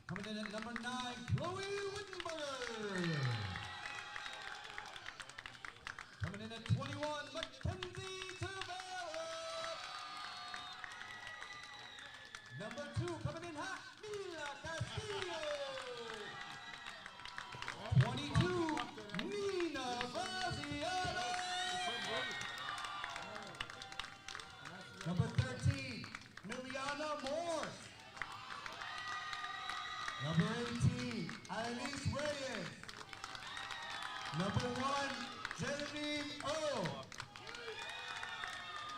Coming in at number 9, Chloe Wittenberg. Coming in at 21, Mackenzie Tavera. Number 2, coming in hot, Mila Castillo. 22, Nina Vaziano. Number 13, Miliana Morse. Number 18, Alice Reyes. Number 1, Genevieve Earl.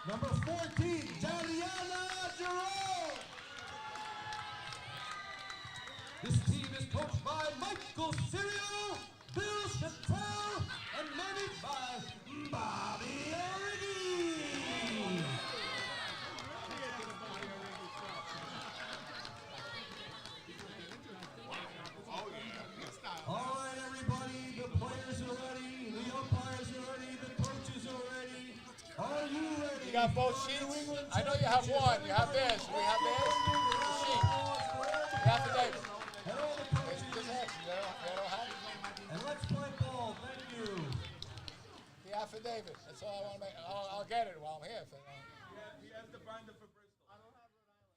Number 14, Jaliana Jerome. This team is coached by Michael Sirio, Bill Chattel, and managed by Bobby Origi. All right, everybody, the players are ready, the umpires are ready, the coaches are ready. Are you ready? You got both sheets? I know you have one. You have this. We have this. The sheet. The affidavit. And all the coaches. And let's play ball. Thank you. The affidavit. That's all I want to make. I'll get it while I'm here. He has the binder for Bristol. I don't have Rhode Island.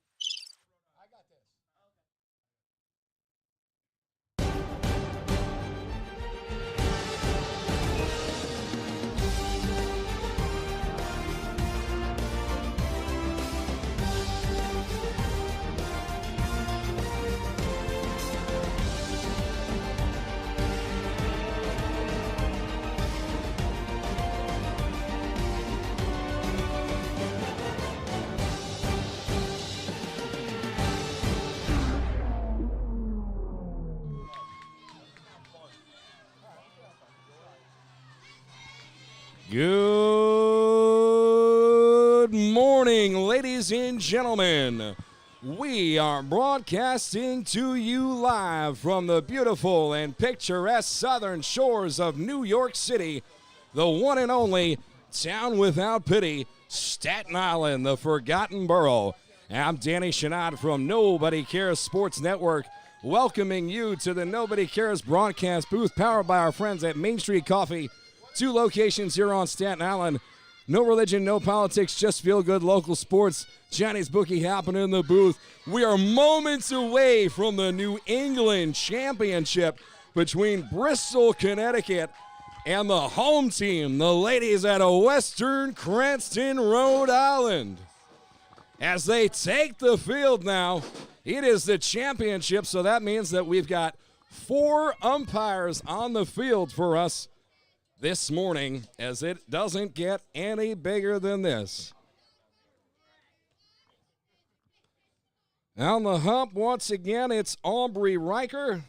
I got this. Good morning, ladies and gentlemen. We are broadcasting to you live from the beautiful and picturesque southern shores of New York City, the one and only town without pity, Staten Island, the forgotten borough. I'm Danny Shenad from Nobody Cares Sports Network, welcoming you to the Nobody Cares broadcast booth powered by our friends at Main Street Coffee. 2 locations here on Staten Island. No religion, no politics, just feel good local sports. Johnny's Bookie happening in the booth. We are moments away from the New England Championship between Bristol, Connecticut, and the home team, the ladies out of Western Cranston, Rhode Island. As they take the field now, it is the championship, so that means that we've got 4 umpires on the field for us this morning, as it doesn't get any bigger than this. On the hump, once again, it's Aubrey Riker.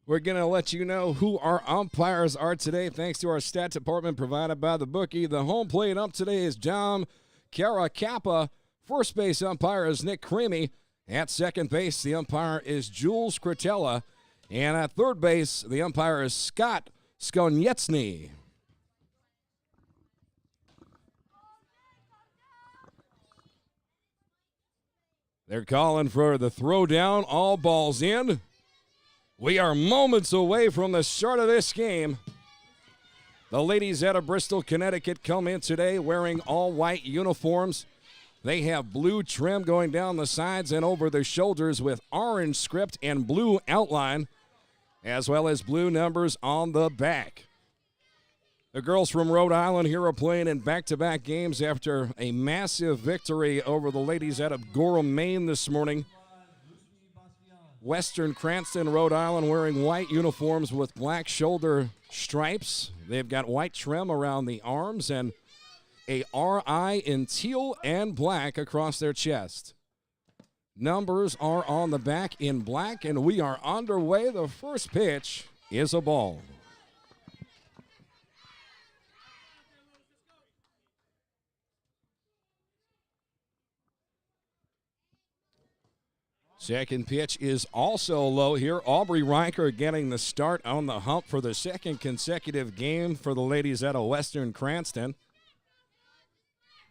We're going to let you know who our umpires are today, thanks to our stat department provided by the bookie. The home plate ump today is Dom Caracappa. First base umpire is Nick Creamy. At second base, the umpire is Jules Cretella. And at third base, the umpire is Scott Skonieczny. They're calling for the throw down, all balls in. We are moments away from the start of this game. The ladies out of Bristol, Connecticut come in today wearing all white uniforms. They have blue trim going down the sides and over their shoulders with orange script and blue outline, as well as blue numbers on the back. The girls from Rhode Island here are playing in back-to-back games after a massive victory over the ladies out of Gorham, Maine this morning. Western Cranston, Rhode Island, wearing white uniforms with black shoulder stripes. They've got white trim around the arms and a RI in teal and black across their chest. Numbers are on the back in black, and we are underway. The first pitch is a ball. Second pitch is also low here. Aubrey Riker getting the start on the hump for the second consecutive game for the ladies out of Western Cranston.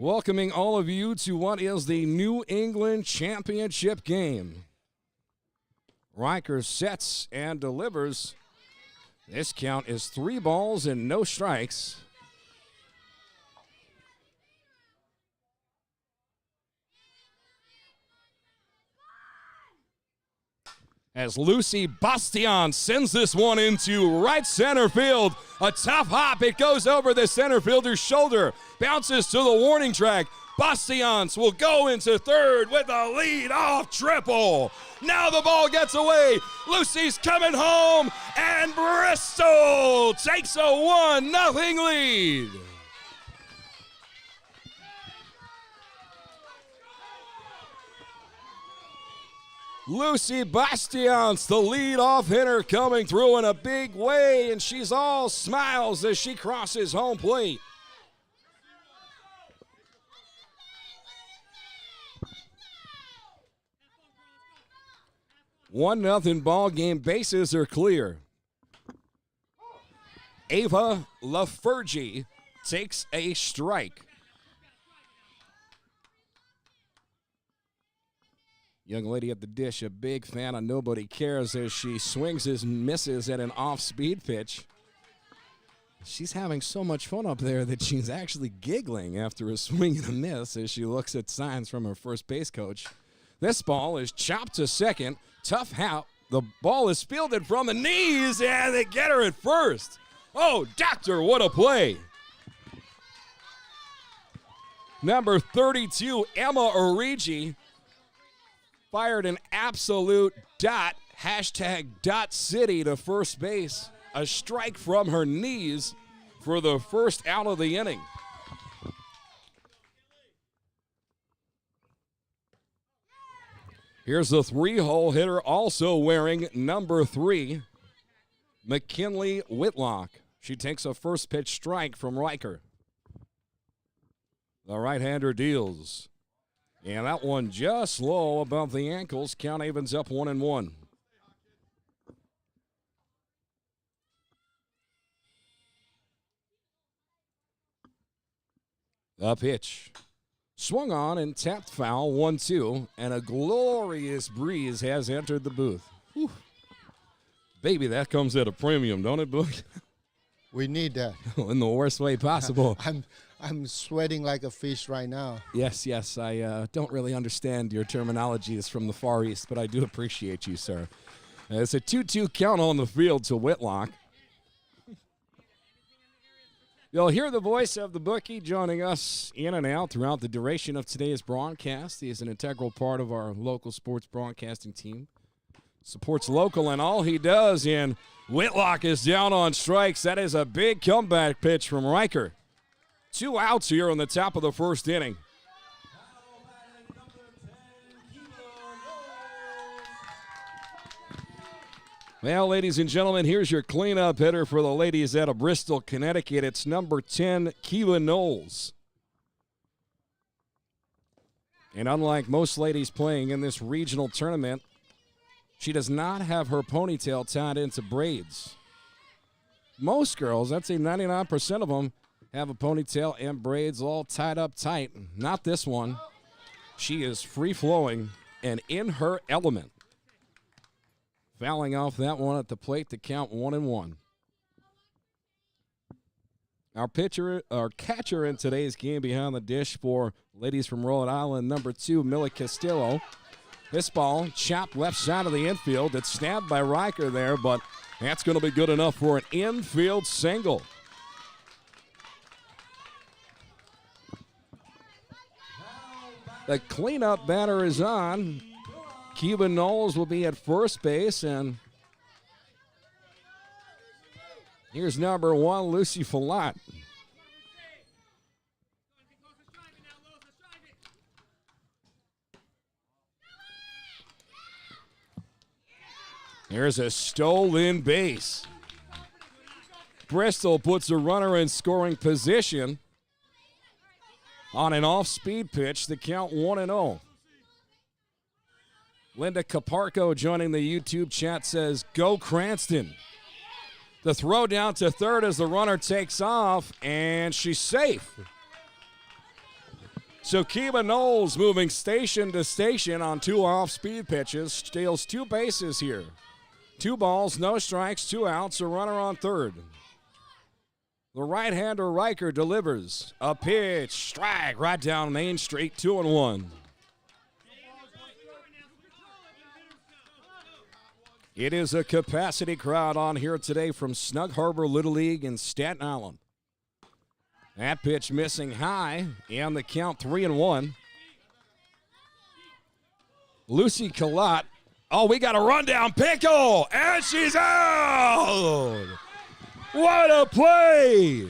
welcoming all of you to what is the New England Championship game. Riker sets and delivers. This count is 3 balls and no strikes. As Lucy Bastion sends this one into right center field. A tough hop. It goes over the center fielder's shoulder. Bounces to the warning track. Bastions will go into third with a lead-off triple. Now the ball gets away. Lucy's coming home, and Bristol takes a 1-0 lead. Lucy Bastions, the lead-off hitter, coming through in a big way, and she's all smiles as she crosses home plate. One nothing ball game. Bases are clear. Ava LaFergie takes a strike. Young lady at the dish, a big fan of Nobody Cares as she swings and misses at an off-speed pitch. She's having so much fun up there that she's actually giggling after a swing and a miss as she looks at signs from her first base coach. This ball is chopped to second. Tough hop. The ball is fielded from the knees, and they get her at first. Oh, doctor, what a play. Number 32, Emma Origi, fired an absolute dot, #dot city to first base. A strike from her knees for the first out of the inning. Here's the 3-hole hitter also wearing number 3, McKinley Whitlock. She takes a first pitch strike from Riker. The right-hander deals. And that one just low above the ankles. Count evens up 1-1. The pitch. Swung on and tapped foul, 1-2. And a glorious breeze has entered the booth. Whew. Baby, that comes at a premium, don't it, Book? We need that. In the worst way possible. I'm sweating like a fish right now. Yes. I don't really understand your terminologies from the Far East, but I do appreciate you, sir. It's a 2-2 count on the field to Whitlock. You'll hear the voice of the bookie joining us in and out throughout the duration of today's broadcast. He is an integral part of our local sports broadcasting team. Supports local in all he does, and Whitlock is down on strikes. That is a big comeback pitch from Riker. 2 outs here on the top of the first inning. Well, ladies and gentlemen, here's your cleanup hitter for the ladies out of Bristol, Connecticut. It's number 10, Keela Knowles. And unlike most ladies playing in this regional tournament, she does not have her ponytail tied into braids. Most girls, I'd say 99% of them, have a ponytail and braids all tied up tight. Not this one. She is free-flowing and in her element. Fouling off that one at the plate to count 1-1. Our catcher in today's game behind the dish for ladies from Rhode Island, number 2, Millie Castillo. This ball chopped left side of the infield. It's snapped by Riker there, but that's going to be good enough for an infield single. The cleanup batter is on. Keela Knowles will be at first base, and here's number 1, Lucy Follett. Here's a stolen base. Bristol puts a runner in scoring position on an off-speed pitch. The count 1-0. Linda Caparco joining the YouTube chat says, "Go Cranston." The throw down to third as the runner takes off, and she's safe. So Kiba Knowles moving station to station on 2 off-speed pitches, steals 2 bases here. 2 balls, no strikes, 2 outs, a runner on third. The right-hander Riker delivers a pitch, strike right down Main Street, 2-1. It is a capacity crowd on here today from Snug Harbor Little League in Staten Island. That pitch missing high, and the count 3-1. Lucy Collette. Oh, we got a rundown pickle, and she's out! What a play!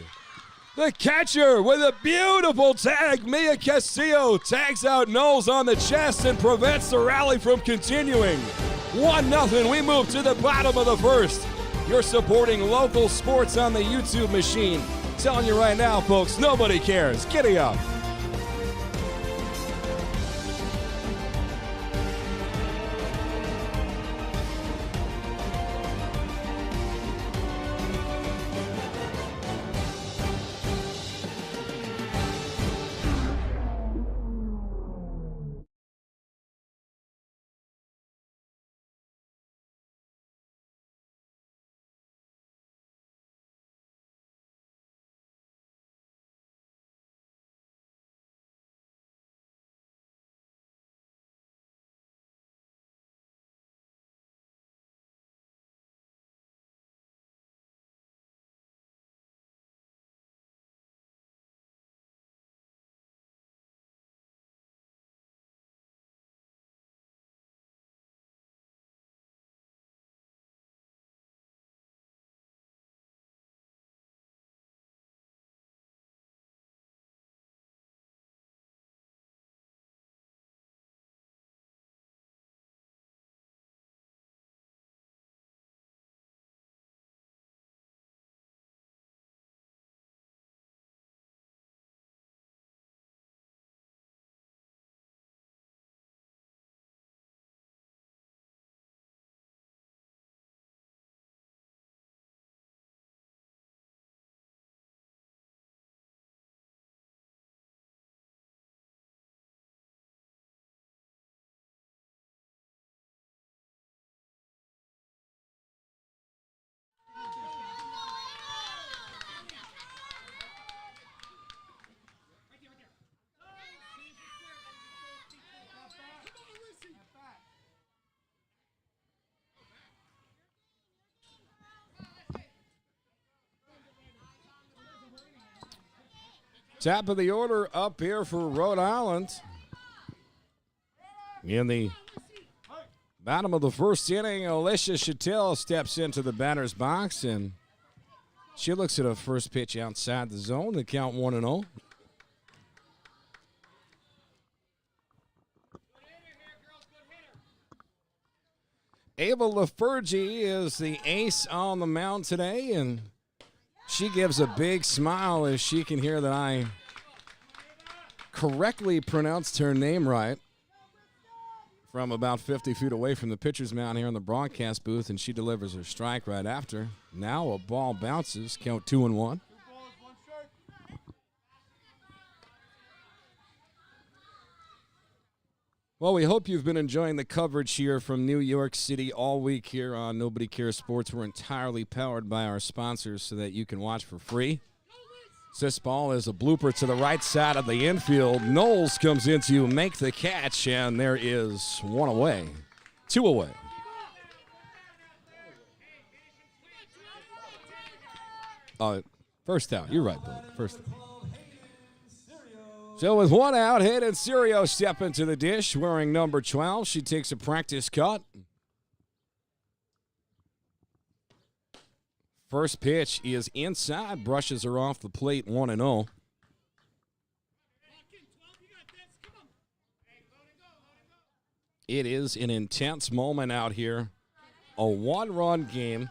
The catcher with a beautiful tag, Mia Castillo, tags out Knowles on the chest and prevents the rally from continuing. 1-0, we move to the bottom of the first. You're supporting local sports on the YouTube machine. Telling you right now, folks, nobody cares. Giddy up. Top of the order up here for Rhode Island. In the bottom of the first inning, Alicia Chattel steps into the batter's box, and she looks at a first pitch outside the zone. The count 1-0. Ava LaFergie is the ace on the mound today, and she gives a big smile as she can hear that I correctly pronounced her name right from about 50 feet away from the pitcher's mound here in the broadcast booth, and she delivers her strike right after. Now a ball bounces, count 2-1. Well, we hope you've been enjoying the coverage here from New York City all week here on Nobody Cares Sports. We're entirely powered by our sponsors so that you can watch for free. This ball is a blooper to the right side of the infield. Knowles comes in to make the catch, and there is 1 away. 2 away. First out. You're right, Bill. First out. So with 1 out, Hayden Serio step into the dish wearing number 12. She takes a practice cut. First pitch is inside, brushes her off the plate, 1-0. It is an intense moment out here. A 1-run game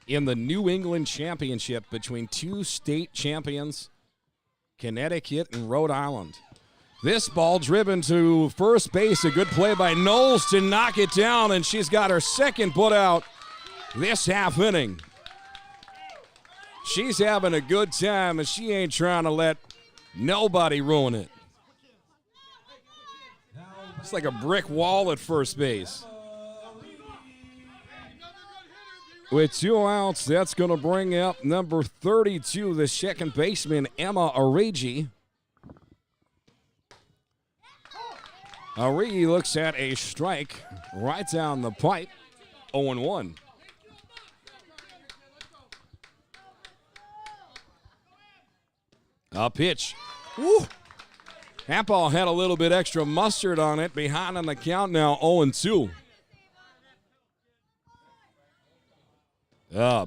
in the New England Championship between 2 state champions, Connecticut and Rhode Island. This ball driven to first base. A good play by Knowles to knock it down, and she's got her second put out this half inning. She's having a good time, and she ain't trying to let nobody ruin it. It's like a brick wall at first base. With 2 outs, that's going to bring up number 32, the second baseman, Emma Arigi. Arigi looks at a strike right down the pipe, 0-1. A pitch. Woo! That ball had a little bit extra mustard on it, behind on the count now, 0-2.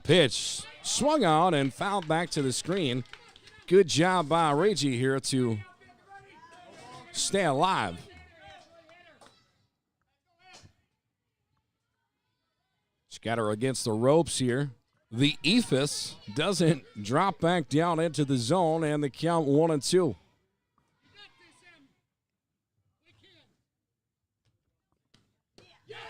Pitch swung on and fouled back to the screen. Good job by Reggie here to stay alive. She's got her against the ropes here. The Ephus doesn't drop back down into the zone, and the count 1-2.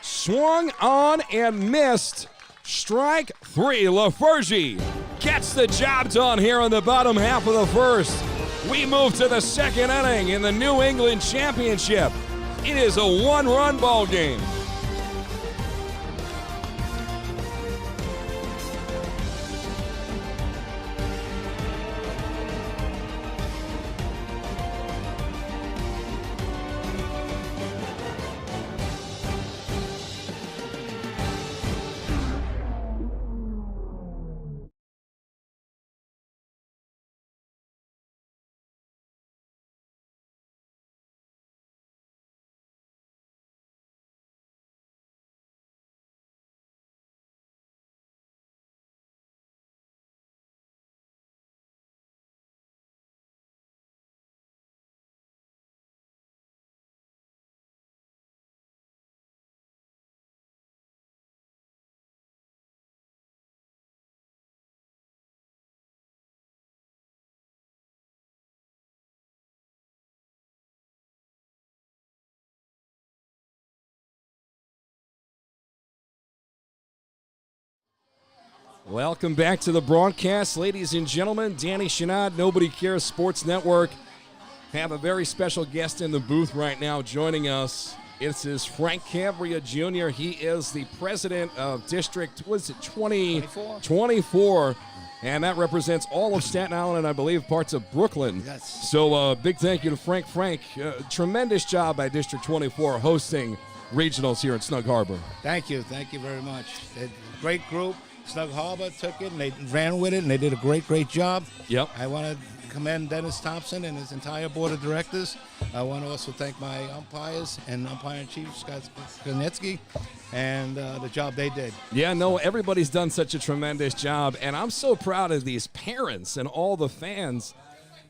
Swung on and missed. Strike 3. LaFergie gets the job done here in the bottom half of the first. We move to the second inning in the New England Championship. It is a 1-run ball game. Welcome back to the broadcast, ladies and gentlemen. Danny Shenad, Nobody Cares Sports Network. Have a very special guest in the booth right now joining us. This is Frank Cambria Jr. He is the president of District, what is it, 24? And that represents all of Staten Island and I believe parts of Brooklyn. Yes. So big thank you to Frank. Tremendous job by District 24 hosting regionals here in Snug Harbor. Thank you very much. Great group. Snug Harbor took it and they ran with it and they did a great job. Yep. I want to commend Dennis Thompson and his entire board of directors. I want to also thank my umpires and umpire-in-chief Scott Konetsky and the job they did. Yeah, no, everybody's done such a tremendous job, and I'm so proud of these parents and all the fans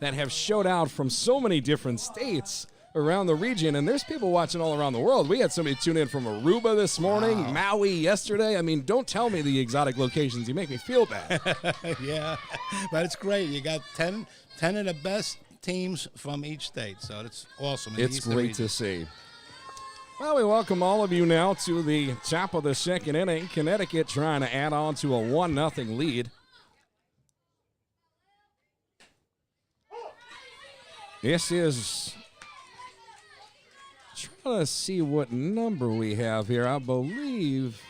that have showed out from so many different states around the region, and there's people watching all around the world. We had somebody tune in from Aruba this morning, wow. Maui yesterday. I mean, don't tell me the exotic locations. You make me feel bad. Yeah, but it's great. You got 10 of the best teams from each state, so it's awesome. It's great to see. Well, we welcome all of you now to the top of the second inning. Connecticut trying to add on to a 1-0 lead. This is... trying to see what number we have here. I believe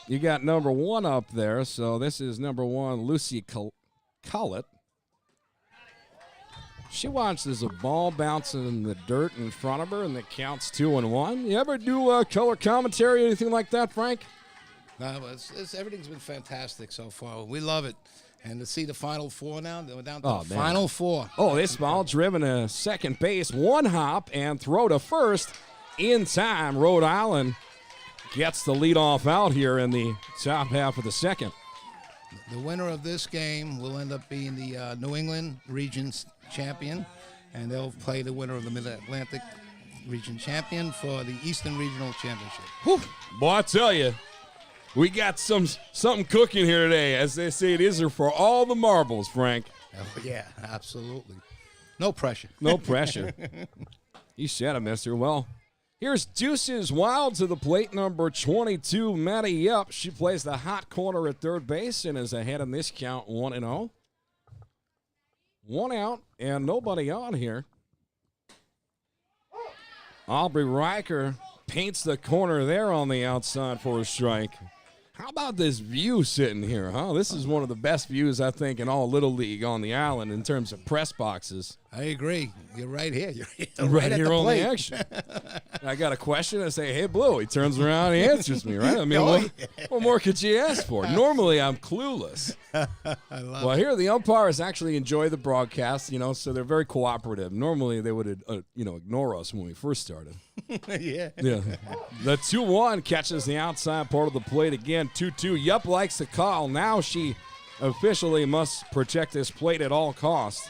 you got number 1 up there. So this is number 1, Lucy Collett. She watches a ball bouncing in the dirt in front of her, and it counts 2-1. You ever do color commentary or anything like that, Frank? No, everything's been fantastic so far. We love it. And to see the Final Four now, we're down to the Final Four. Oh, this ball driven to second base, 1 hop, and throw to first in time. Rhode Island gets the leadoff out here in the top half of the second. The winner of this game will end up being the New England Region's champion, and they'll play the winner of the Mid-Atlantic Region champion for the Eastern Regional Championship. Whew. Boy, I tell you, we got something cooking here today. As they say, it is for all the marbles, Frank. Oh, yeah, absolutely. No pressure. No pressure. You said it, mister. Well, here's Deuces Wild to the plate, number 22, Maddie Yup. She plays the hot corner at third base and is ahead in this count 1-0. 1 out and nobody on here. Aubrey Riker paints the corner there on the outside for a strike. How about this view sitting here, huh? This is one of the best views, I think, in all Little League on the island in terms of press boxes. I agree. You're right here. You're Right at here the on plate. the action. I got a question. I say, hey, Blue. He turns around and he answers me, right? I mean, what more could you ask for? Normally, I'm clueless. Well, here the umpires actually enjoy the broadcast, so they're very cooperative. Normally, they would, ignore us when we first started. Yeah. Yeah. The 2-1 catches the outside part of the plate again. 2-2. Yup likes the call. Now she officially must protect this plate at all costs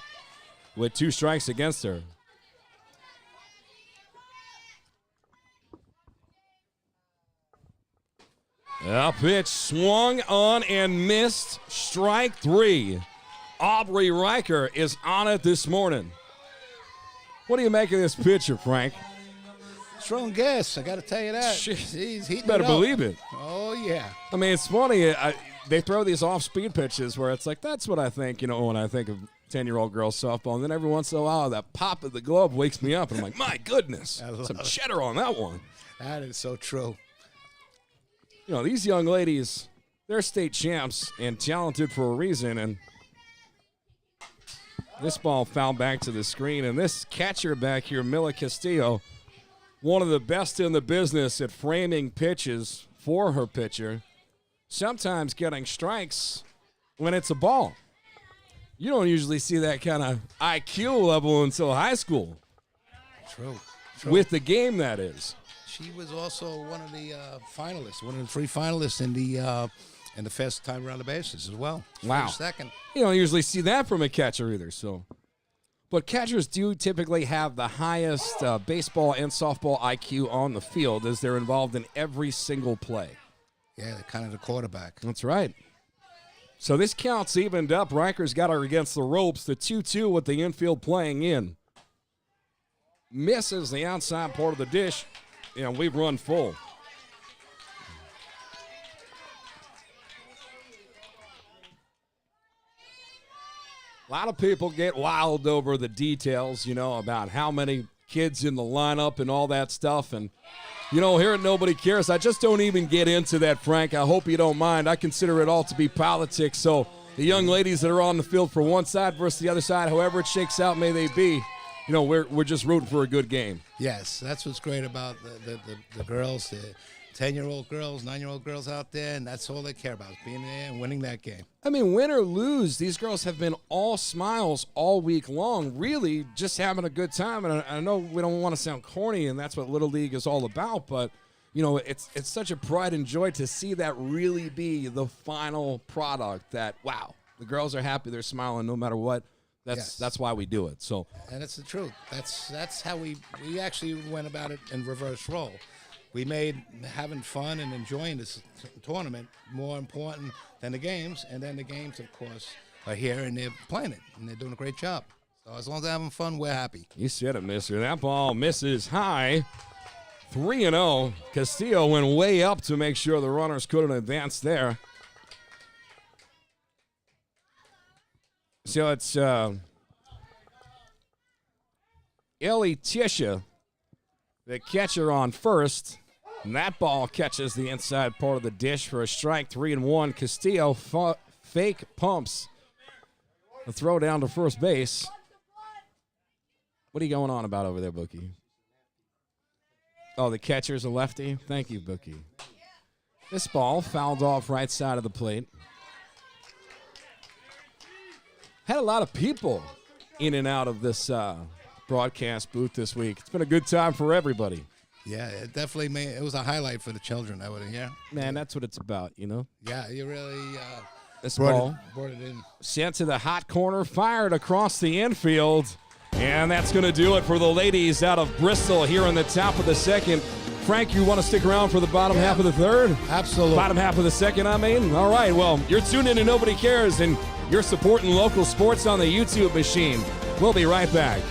with 2 strikes against her. A pitch swung on and missed. Strike 3. Aubrey Riker is on it this morning. What do you make of this pitcher, Frank? Strong guess. I got to tell you that. Shit. He's heating Better it up. believe it. Oh, yeah. I mean, it's funny. They throw these off-speed pitches where it's like, that's what I think, when I think of 10-year-old girls softball. And then every once in a while, that pop of the glove wakes me up. And I'm like, my goodness, some cheddar on that one. That is so true. These young ladies, they're state champs and talented for a reason. And this ball fouled back to the screen. And this catcher back here, Mila Castillo, one of the best in the business at framing pitches for her pitcher, sometimes getting strikes when it's a ball. You don't usually see that kind of IQ level until high school. True. With the game, that is. She was also one of the finalists, one of the 3 finalists in the fast time around the bases as well. Wow. Second. You don't usually see that from a catcher either. But catchers do typically have the highest baseball and softball IQ on the field as they're involved in every single play. Yeah, they're kind of the quarterback. That's right. So this count's evened up. Riker's got her against the ropes. The 2-2 with the infield playing in. Misses the outside part of the dish, and we've run full. A lot of people get wild over the details, about how many kids in the lineup and all that stuff. And, here at Nobody Cares, I just don't even get into that, Frank. I hope you don't mind. I consider it all to be politics. So the young ladies that are on the field for one side versus the other side, however it shakes out may they be, we're just rooting for a good game. Yes, that's what's great about the girls, the 10-year-old girls, 9-year-old girls out there, and that's all they care about, is being there and winning that game. I mean, win or lose, these girls have been all smiles all week long, really just having a good time. And I know we don't want to sound corny, and that's what Little League is all about, but, it's such a pride and joy to see that really be the final product that, wow, the girls are happy, they're smiling no matter what. That's why we do it. So, and it's the truth. That's how we actually went about it in reverse role. We made having fun and enjoying this tournament more important than the games, and then the games, of course, are here and they're playing it, and they're doing a great job. So as long as they're having fun, we're happy. You said it, mister. That ball misses high. 3-0. Castillo went way up to make sure the runners couldn't advance there. So it's Ellie Tisha, the catcher, on first. And that ball catches the inside part of the dish for a strike. 3-1. Castillo fake pumps the throw down to first base. What are you going on about over there, Bookie? Oh, the catcher's a lefty? Thank you, Bookie. This ball fouled off right side of the plate. Had a lot of people in and out of this broadcast booth this week. It's been a good time for everybody. Yeah, it definitely it was a highlight for the children, I would have, yeah. Man, that's what it's about, Yeah, you really This ball brought it in. sent to the hot corner, fired across the infield. And that's going to do it for the ladies out of Bristol here in the top of the second. Frank, you want to stick around for the bottom half of the third? Absolutely. Bottom half of the second, I mean? All right, well, you're tuned in to Nobody Cares, and you're supporting local sports on the YouTube machine. We'll be right back.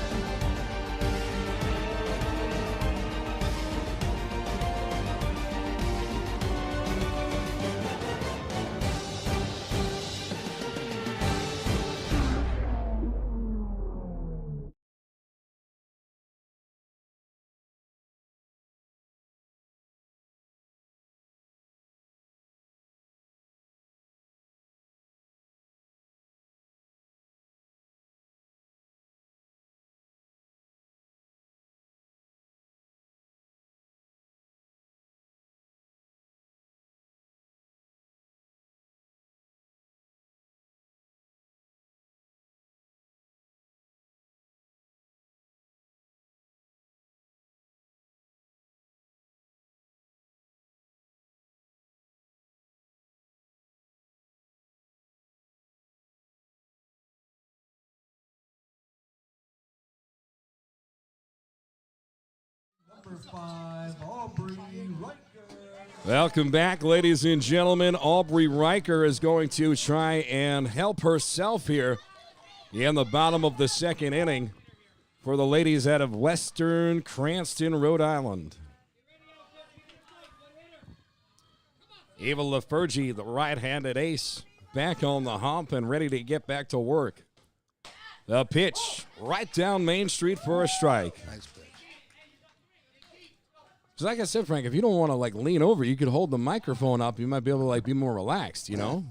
5, Aubrey Riker. Welcome back, ladies and gentlemen. Aubrey Riker is going to try and help herself here in the bottom of the second inning for the ladies out of Western Cranston, Rhode Island. Eva LaFergie, the right-handed ace, back on the hump and ready to get back to work. The pitch right down Main Street for a strike. Nice pitch. Just like I said, Frank, if you don't want to like lean over, you could hold the microphone up. You might be able to like be more relaxed, you know?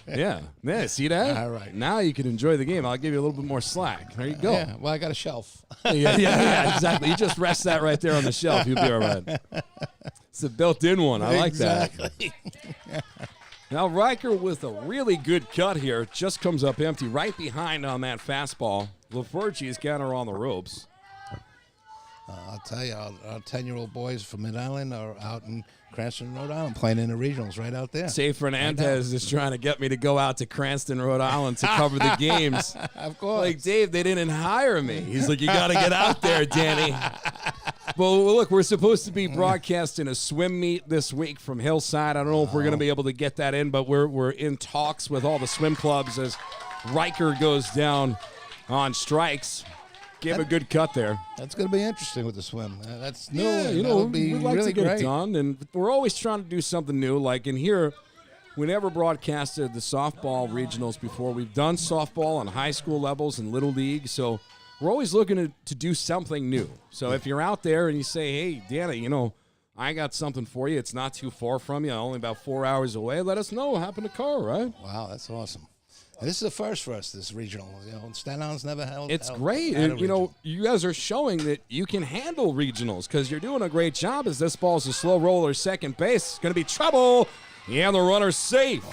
Yeah. See that? All right. Now you can enjoy the game. I'll give you a little bit more slack. There you go. Yeah, well, I got a shelf. yeah, exactly. You just rest that right there on the shelf. You'll be all right. It's a built-in one. I like that. Exactly. Now, Riker with a really good cut here just comes up empty right behind on that fastball. LaFergie's got her on the ropes. I'll tell you, our 10-year-old boys from Rhode Island are out in Cranston, Rhode Island, playing in the regionals right out there. Say Fernandez is trying to get me to go out to Cranston, Rhode Island to cover the games. Of course. Like, Dave, they didn't hire me. He's like, you got to get out there, Danny. Well, look, we're supposed to be broadcasting a swim meet this week from Hillside. I don't know if we're going to be able to get that in, but we're in talks with all the swim clubs as Riker goes down on strikes. Gave a good cut there. That's going to be interesting with the swim. That's new. Yeah, you know, that'll be we'd like really to get great. it done, and we're always trying to do something new. Like in here, we never broadcasted the softball regionals before. We've done softball on high school levels and little league, so we're always looking to do something new. So if you're out there and you say, hey, Danny, you know, I got something for you. It's not too far from you, only about 4 hours away. Let us know. Hop in the car, right? Wow, that's awesome. And this is a first for us, this regional. You know, Staten Island's never held. It's great. And, you know, you guys are showing that you can handle regionals because you're doing a great job as this ball's a slow roller second base. It's going to be trouble. And the runner's safe.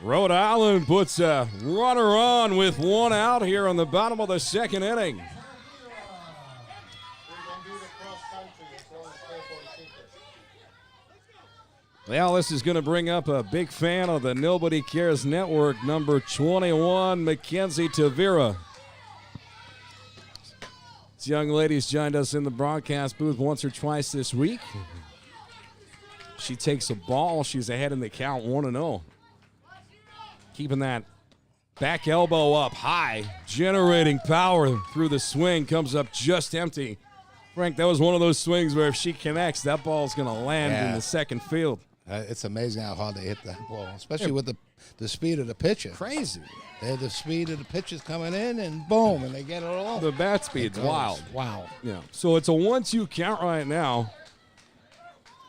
Rhode Island puts a runner on with one out here on the bottom of the second inning. Well, this is going to bring up a big fan of the Nobody Cares Network, number 21, Mackenzie Tavera. This young lady's joined us in the broadcast booth once or twice this week. She takes a ball. She's ahead in the count, 1-0. Keeping that back elbow up high, generating power through the swing, comes up just empty. Frank, that was one of those swings where if she connects, that ball's going to land in the second field. It's amazing how hard they hit that ball, especially with the speed of the pitcher. Crazy. They have the speed of the pitchers coming in, and boom, and they get it all. The bat speed's wild. Wow. Yeah. So it's a 1-2 count right now.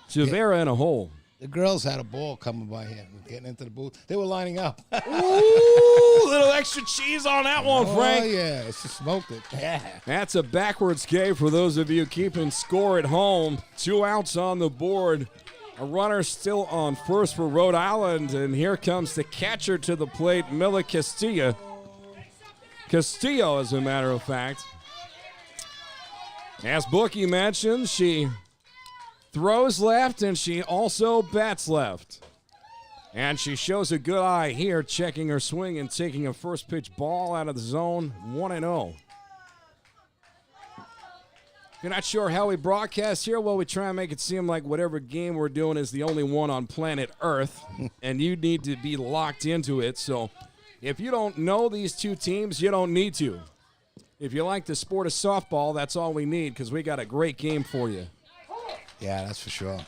Javera in a hole. The girls had a ball coming by here, getting into the booth. They were lining up. Ooh, little extra cheese on that one, Frank. Oh, yeah. She smoked it. Yeah. That's a backwards K for those of you keeping score at home. 2 outs on the board. A runner still on first for Rhode Island, and here comes the catcher to the plate, Mila Castillo. Castillo, as a matter of fact. As Bookie mentioned, she throws left, and she also bats left. And she shows a good eye here, checking her swing and taking a first pitch ball out of the zone, 1-0. If you're not sure how we broadcast here, well, we try and make it seem like whatever game we're doing is the only one on planet Earth, and you need to be locked into it. So if you don't know these two teams, you don't need to. If you like the sport of softball, that's all we need because we got a great game for you. Yeah, that's for sure.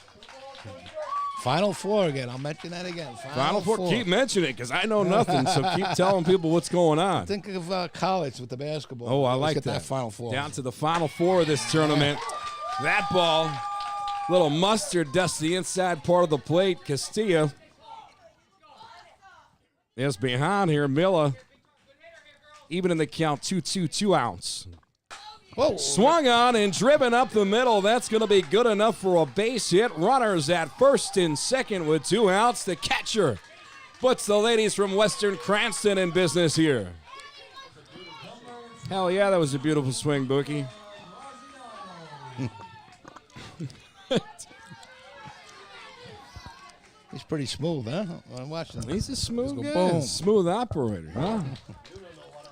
Final four again. I'll mention that again. Final four. Keep mentioning it because I know nothing, so keep telling people what's going on. Think of college with the basketball. Oh, I Let's like get that. Final four. Down to the Final Four of this tournament. That ball, little mustard, dusts the inside part of the plate. Castillo is behind here. Milla, even in the count, 2-2, 2 outs. Whoa. Swung on and driven up the middle. That's going to be good enough for a base hit. Runners at first and second with 2 outs. The catcher puts the ladies from Western Cranston in business here. Hell yeah, that was a beautiful swing, Bookie. He's pretty smooth, huh? I'm watching him. He's a smooth Let's guy. go boom. Smooth operator, huh?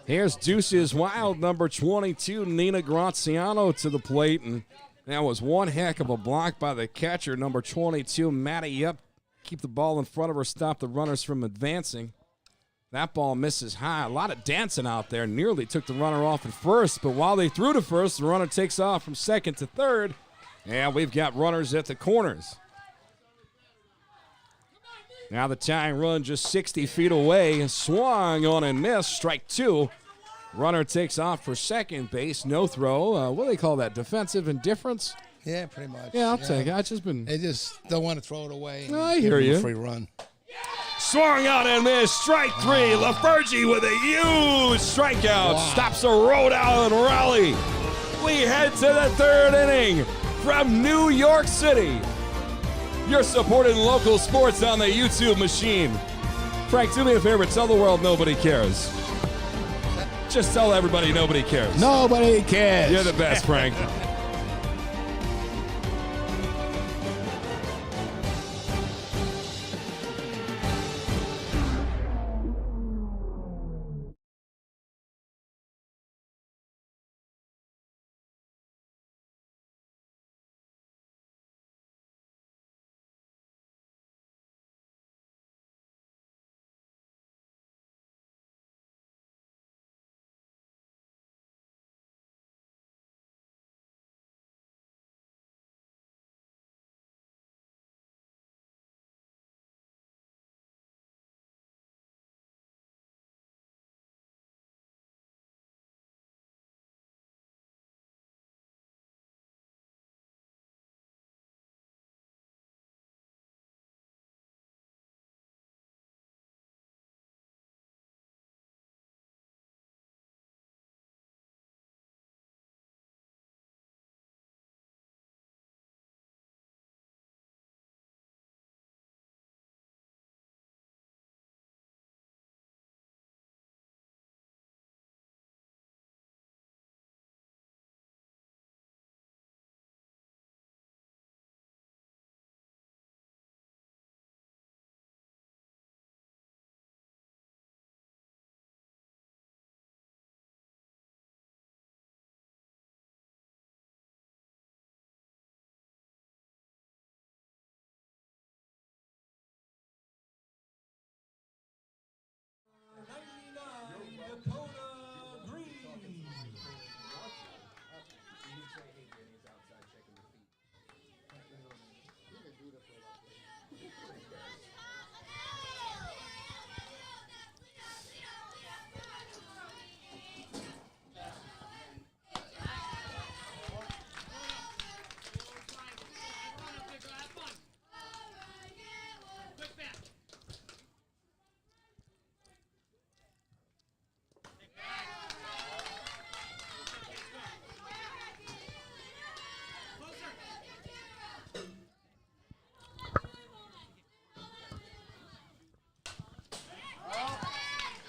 Here's Deuces Wild, number 22, Nina Graziano to the plate. And that was one heck of a block by the catcher, number 22, Maddie Yup. Keep the ball in front of her, stop the runners from advancing. That ball misses high. A lot of dancing out there. Nearly took the runner off at first, but while they threw to first, the runner takes off from second to third. And we've got runners at the corners. Now the tying run just 60 feet away. Swung on and missed. Strike two. Runner takes off for second base. No throw. What do they call that? Defensive indifference? Yeah, pretty much. Yeah, I'll take it. I've just been. They just don't want to throw it away. I hear you. Free run. Swung on and missed. Strike three. LaFergie with a huge strikeout. Wow. Stops a Rhode Island rally. We head to the third inning from New York City. You're supporting local sports on the YouTube machine. Frank, do me a favor. Tell the world nobody cares. Just tell everybody nobody cares. Nobody cares. You're the best, Frank.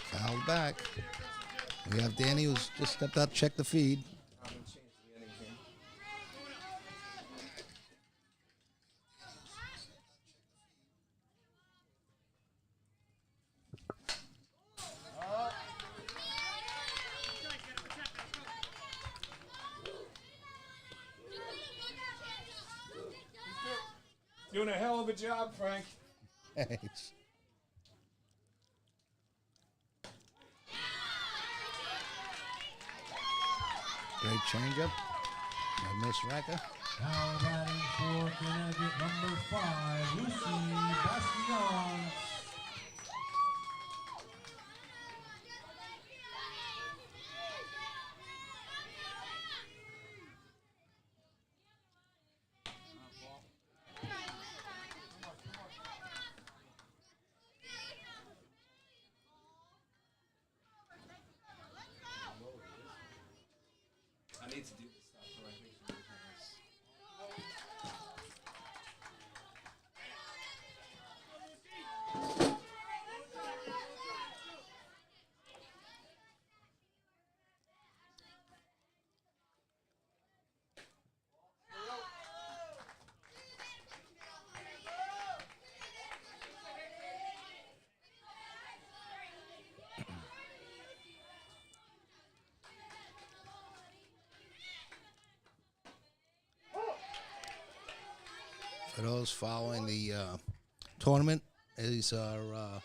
Fouled back. We have Danny who's just stepped out to check the feed. Doing a hell of a job, Frank. Thanks. Great changeup. I miss Racker. Now batting for Connecticut, number 5, Lucy Bastion. I need to do this stuff so I make sure we For those following the tournament, these are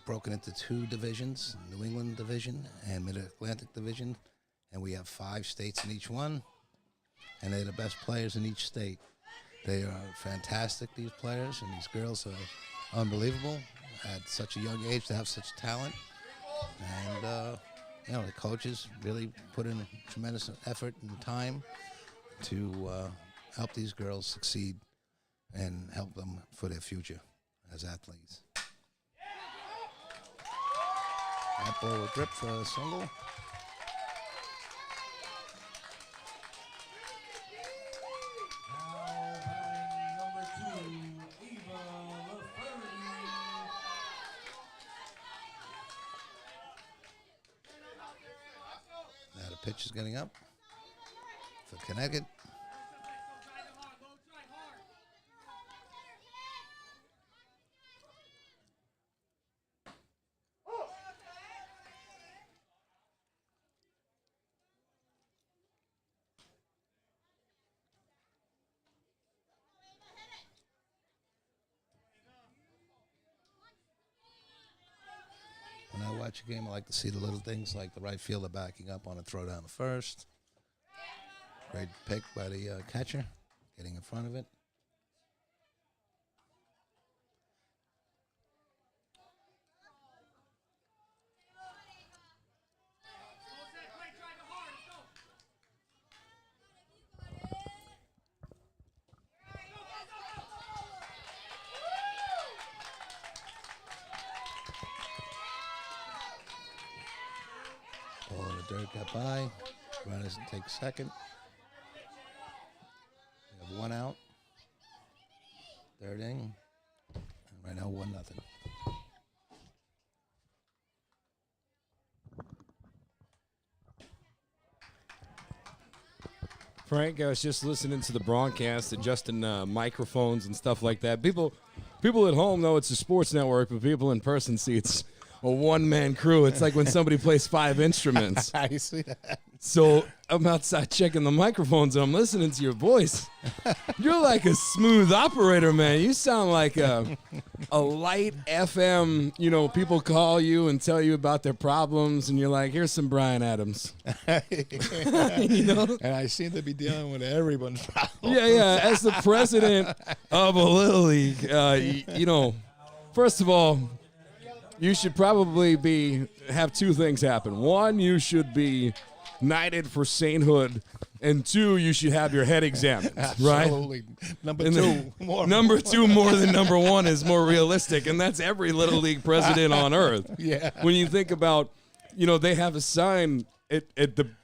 broken into 2 divisions, New England Division and Mid-Atlantic Division, and we have 5 states in each one, and they're the best players in each state. They are fantastic, these players, and these girls are unbelievable at such a young age to have such talent. And, you know, the coaches really put in a tremendous effort and time to help these girls succeed and help them for their future as athletes. That ball will grip for a single. Now the pitch is getting up for Connecticut. When I watch a game, I like to see the little things like the right fielder backing up on a throw down to first. Great pick by the catcher, getting in front of it. Ball in the dirt got by. Runners take second. We have 1 out. Third inning. And right now 1-0. Frank, I was just listening to the broadcast, adjusting microphones and stuff like that. People at home know it's a sports network, but people in person see it's a one-man crew. It's like when somebody plays 5 instruments. I see that. So I'm outside checking the microphones, and I'm listening to your voice. You're like a smooth operator, man. You sound like a light FM, you know, people call you and tell you about their problems, and you're like, here's some Bryan Adams. You know? And I seem to be dealing with everyone's problems. Yeah. As the president of a Little League, you know, first of all, you should probably have 2 things happen. 1, you should be knighted for sainthood, and 2, you should have your head examined. Absolutely. Right? Number And 2, more. Number 2 more than number 1 is more realistic, and that's every Little League president on earth. Yeah. When you think about, you know, they have a sign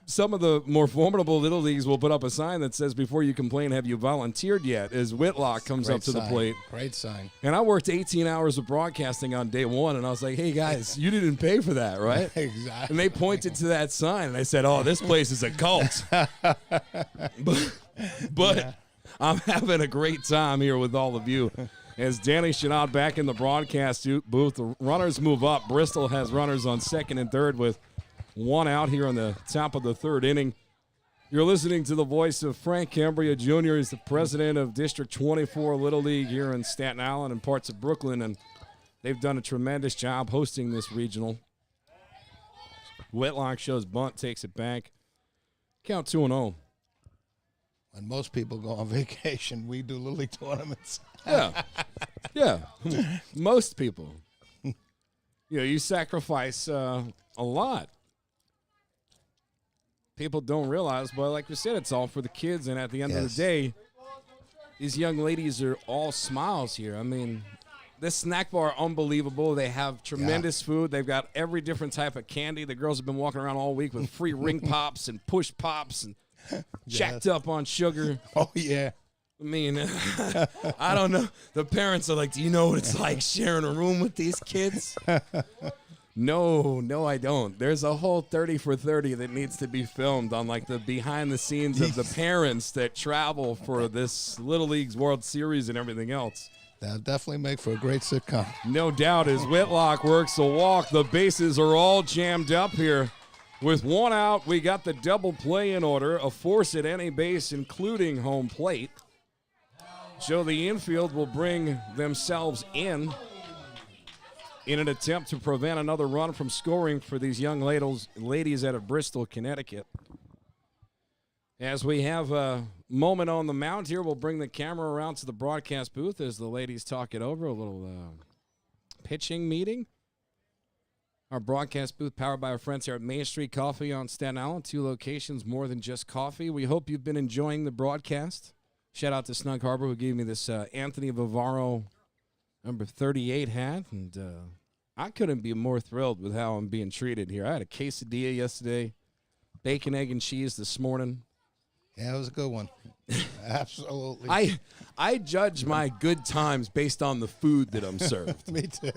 some of the more formidable Little Leagues will put up a sign that says, before you complain, have you volunteered yet? As Whitlock comes up to the plate. Great sign. And I worked 18 hours of broadcasting on day 1, and I was like, hey, guys, you didn't pay for that, right? Exactly. And they pointed to that sign, and I said, oh, this place is a cult. but I'm having a great time here with all of you. As Danny Chennault back in the broadcast booth, the runners move up. Bristol has runners on second and third with 1 out here on the top of the 3rd inning. You're listening to the voice of Frank Cambria Jr. He's the president of District 24 Little League here in Staten Island and parts of Brooklyn, and they've done a tremendous job hosting this regional. Whitlock shows bunt, takes it back. Count 2-0. When most people go on vacation, we do Little League tournaments. Yeah. Most people. You know, you sacrifice a lot. People don't realize, but like we said, it's all for the kids. And at the end of the day, these young ladies are all smiles here. I mean, this snack bar, unbelievable. They have tremendous food. They've got every different type of candy. The girls have been walking around all week with free ring pops and push pops and jacked up on sugar. Oh, yeah. I mean, I don't know. The parents are like, do you know what it's like sharing a room with these kids? No, I don't. There's a whole 30 for 30 that needs to be filmed on like the behind the scenes of the parents that travel for this Little League's World Series and everything else. That'll definitely make for a great sitcom. No doubt, as Whitlock works the walk, the bases are all jammed up here. With 1 out, we got the double play in order, a force at any base, including home plate. So the infield will bring themselves in an attempt to prevent another run from scoring for these young ladies out of Bristol, Connecticut. As we have a moment on the mound here, we'll bring the camera around to the broadcast booth as the ladies talk it over, a little pitching meeting. Our broadcast booth powered by our friends here at Main Street Coffee on Staten Island. 2 locations, more than just coffee. We hope you've been enjoying the broadcast. Shout out to Snug Harbor who gave me this Anthony Vivaro number 38 hat. And I couldn't be more thrilled with how I'm being treated here. I had a quesadilla yesterday, bacon, egg, and cheese this morning. Yeah, it was a good one. Absolutely. I judge my good times based on the food that I'm served. Me too.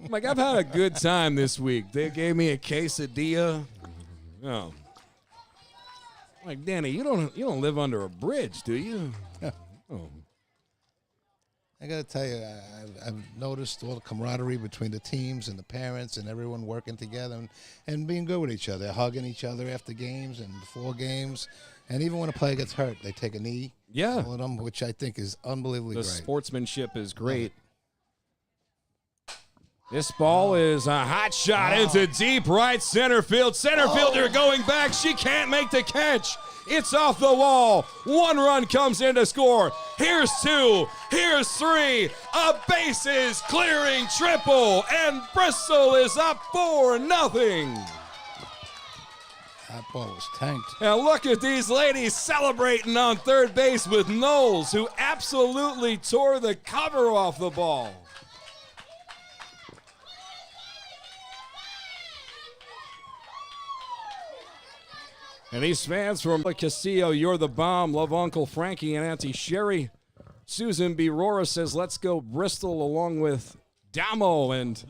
Like, I've had a good time this week. They gave me a quesadilla. Oh. Like, Danny, you don't live under a bridge, do you? Oh. I got to tell you, I've noticed all the camaraderie between the teams and the parents and everyone working together and being good with each other, hugging each other after games and before games. And even when a player gets hurt, they take a knee. Yeah. All of them, which I think is unbelievably The great. sportsmanship is great. This ball is a hot shot into deep right center field. Center fielder going back. She can't make the catch. It's off the wall. 1 run comes in to score. Here's 2. Here's 3. A bases clearing triple. And Bristol is up 4-0. That ball was tanked. And look at these ladies celebrating on third base with Knowles, who absolutely tore the cover off the ball. And these fans from Castillo, you're the bomb. Love Uncle Frankie and Auntie Sherry. Susan B. Rora says, let's go Bristol, along with Damo. And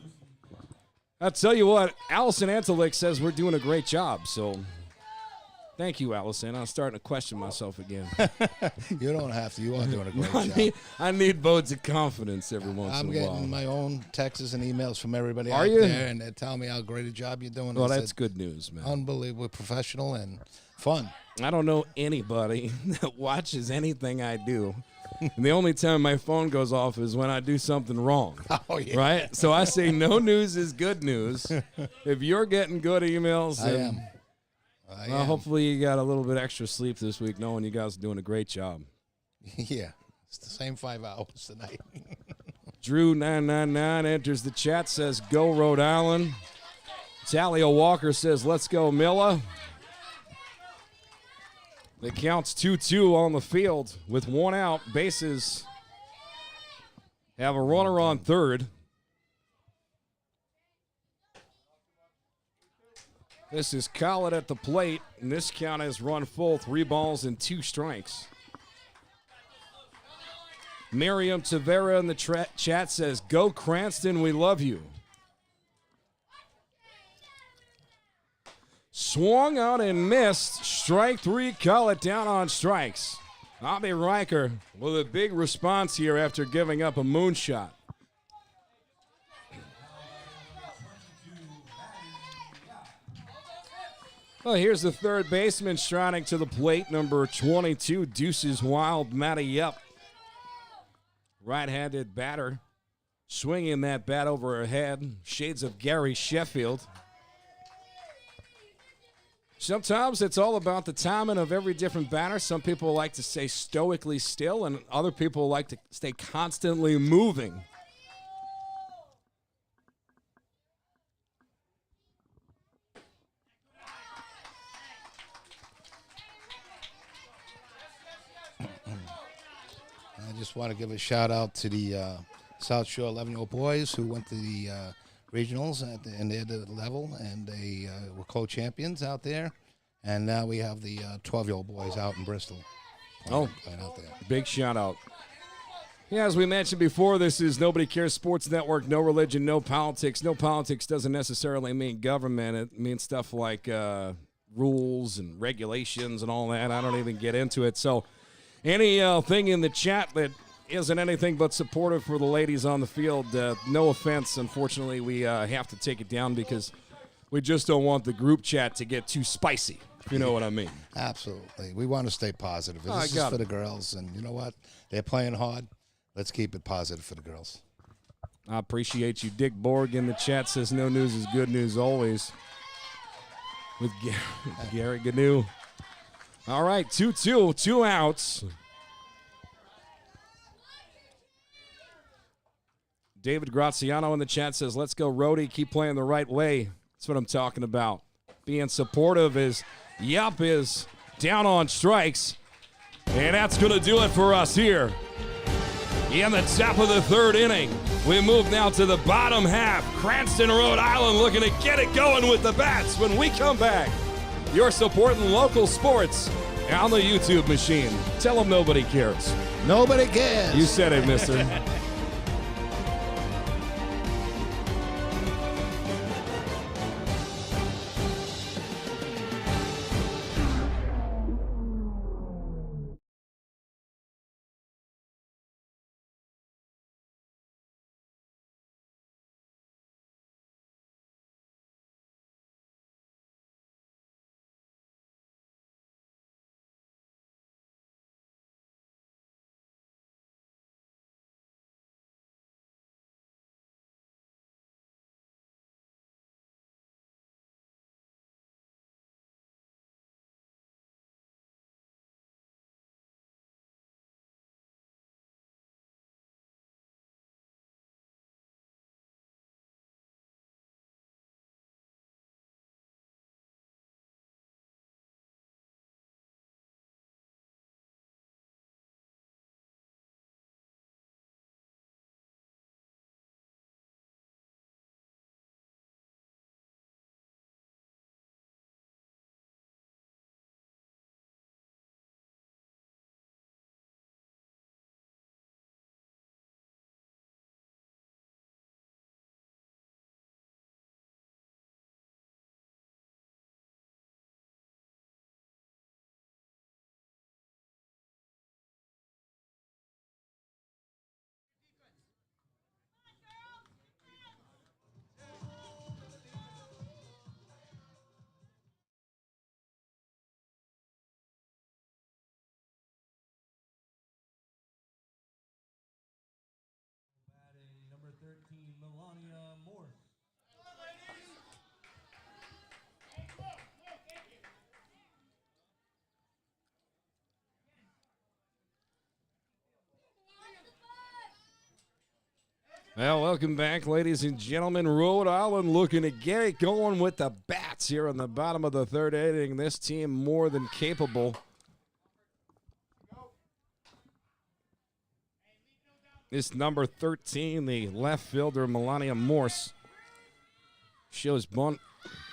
I'll tell you what, Allison Antalik says we're doing a great job. So thank you, Allison. I'm starting to question myself again. You don't have to. You are doing a great job. I need votes of confidence every once I'm in a while. getting my own texts and emails from everybody Are out you? there, and they're telling me how great a job you're doing. Well, I that's said, good news, man. unbelievable, professional, and fun. I don't know anybody that watches anything I do. And the only time my phone goes off is when I do something wrong. Oh, yeah. Right? So I say no news is good news. If you're getting good emails, I then am. hopefully you got a little bit extra sleep this week, knowing you guys are doing a great job. Yeah. It's the same 5 hours tonight. Drew999 enters the chat, says, go Rhode Island. Talia Walker says, let's go Milla. The count's 2-2 on the field with 1 out. Bases have a runner on third. This is Collett at the plate, and this count has run full, 3 balls and 2 strikes. Miriam Tavera in the chat says, go Cranston, we love you. Swung out and missed. Strike 3, Collett down on strikes. Bobby Riker with a big response here after giving up a moonshot. Well, here's the third baseman striding to the plate, number 22, Deuces Wild, Matty Yup. Right-handed batter, swinging that bat over her head. Shades of Gary Sheffield. Sometimes it's all about the timing of every different batter. Some people like to stay stoically still, and other people like to stay constantly moving. I just want to give a shout out to the South Shore 11-year-old boys who went to the regionals and they're the level, and they were co-champions out there. And now we have the 12-year-old boys out in Bristol. Playing out there. Big shout out. Yeah, as we mentioned before, this is Nobody Cares Sports Network. No religion, no politics. No politics doesn't necessarily mean government. It means stuff like rules and regulations and all that. I don't even get into it. So anything in the chat that isn't anything but supportive for the ladies on the field, no offense. Unfortunately, we have to take it down because we just don't want the group chat to get too spicy. if you know what I mean. Absolutely. We want to stay positive. I This is got for it. the girls, and you know what? They're playing hard. Let's keep it positive for the girls. I appreciate you. Dick Borg in the chat says no news is good news always. With Gary Gnu. All right, 2-2, 2 outs. David Graziano in the chat says, let's go, Rhodey. Keep playing the right way. That's what I'm talking about. Being supportive as Yup is down on strikes. And that's going to do it for us here. In the top of the third inning, we move now to the bottom half. Cranston, Rhode Island looking to get it going with the bats. When we come back, you're supporting local sports on the YouTube machine. Tell them nobody cares. Nobody cares. You said it, mister. Batting number 13, Melania Morse. Well, welcome back, ladies and gentlemen. Rhode Island looking to get it going with the bats here in the bottom of the third inning. This team more than capable. This number 13, the left fielder, Melania Morse, shows bunt.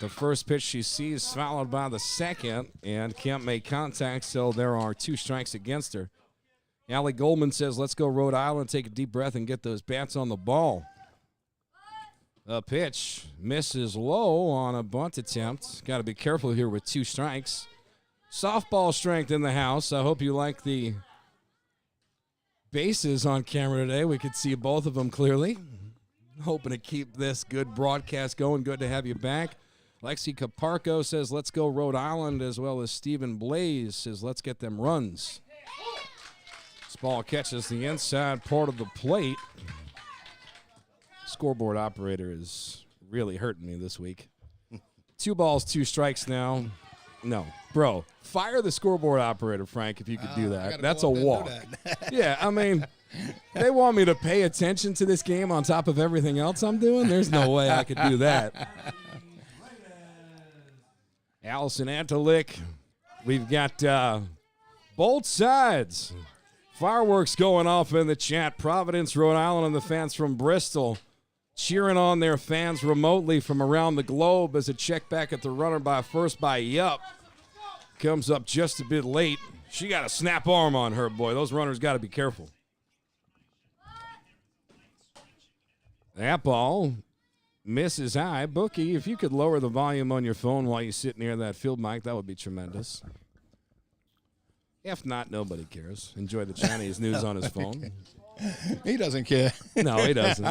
The first pitch she sees, followed by the second, and can't make contact, so there are 2 strikes against her. Allie Goldman says, let's go Rhode Island, take a deep breath and get those bats on the ball. A pitch misses low on a bunt attempt. Got to be careful here with 2 strikes. Softball strength in the house. I hope you like the bases on camera today. We could see both of them clearly. Hoping to keep this good broadcast going. Good to have you back. Lexi Caparco says, let's go Rhode Island, as well as Stephen Blaze says, let's get them runs. This ball catches the inside part of the plate. Scoreboard operator is really hurting me this week. 2 balls, 2 strikes now. No, bro, fire the scoreboard operator, Frank, if you could do that. That's a walk. Yeah, I mean, they want me to pay attention to this game on top of everything else I'm doing. There's no way I could do that. Allison Antalik. We've got both sides. Fireworks going off in the chat. Providence, Rhode Island, and the fans from Bristol cheering on their fans remotely from around the globe as a check back at the runner by first by Yup. Comes up just a bit late. She got a snap arm on her, boy. Those runners got to be careful. That ball misses high. Bookie, if you could lower the volume on your phone while you sit near that field mic, that would be tremendous. If not, nobody cares. Enjoy the Chinese news on his phone. He doesn't care. No, he doesn't.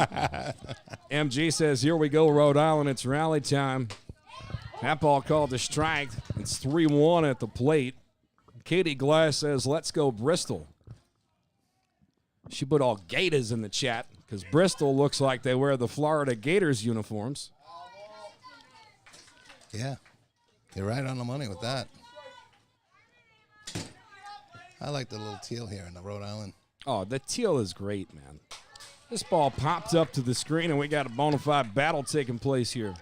MG says, here we go, Rhode Island. It's rally time. That ball called a strike. It's 3-1 at the plate. Katie Glass says, let's go Bristol. She put all Gators in the chat because Bristol looks like they wear the Florida Gators uniforms. Yeah, you're right on the money with that. I like the little teal here in the Rhode Island. Oh, the teal is great, man. This ball popped up to the screen, and we got a bona fide battle taking place here.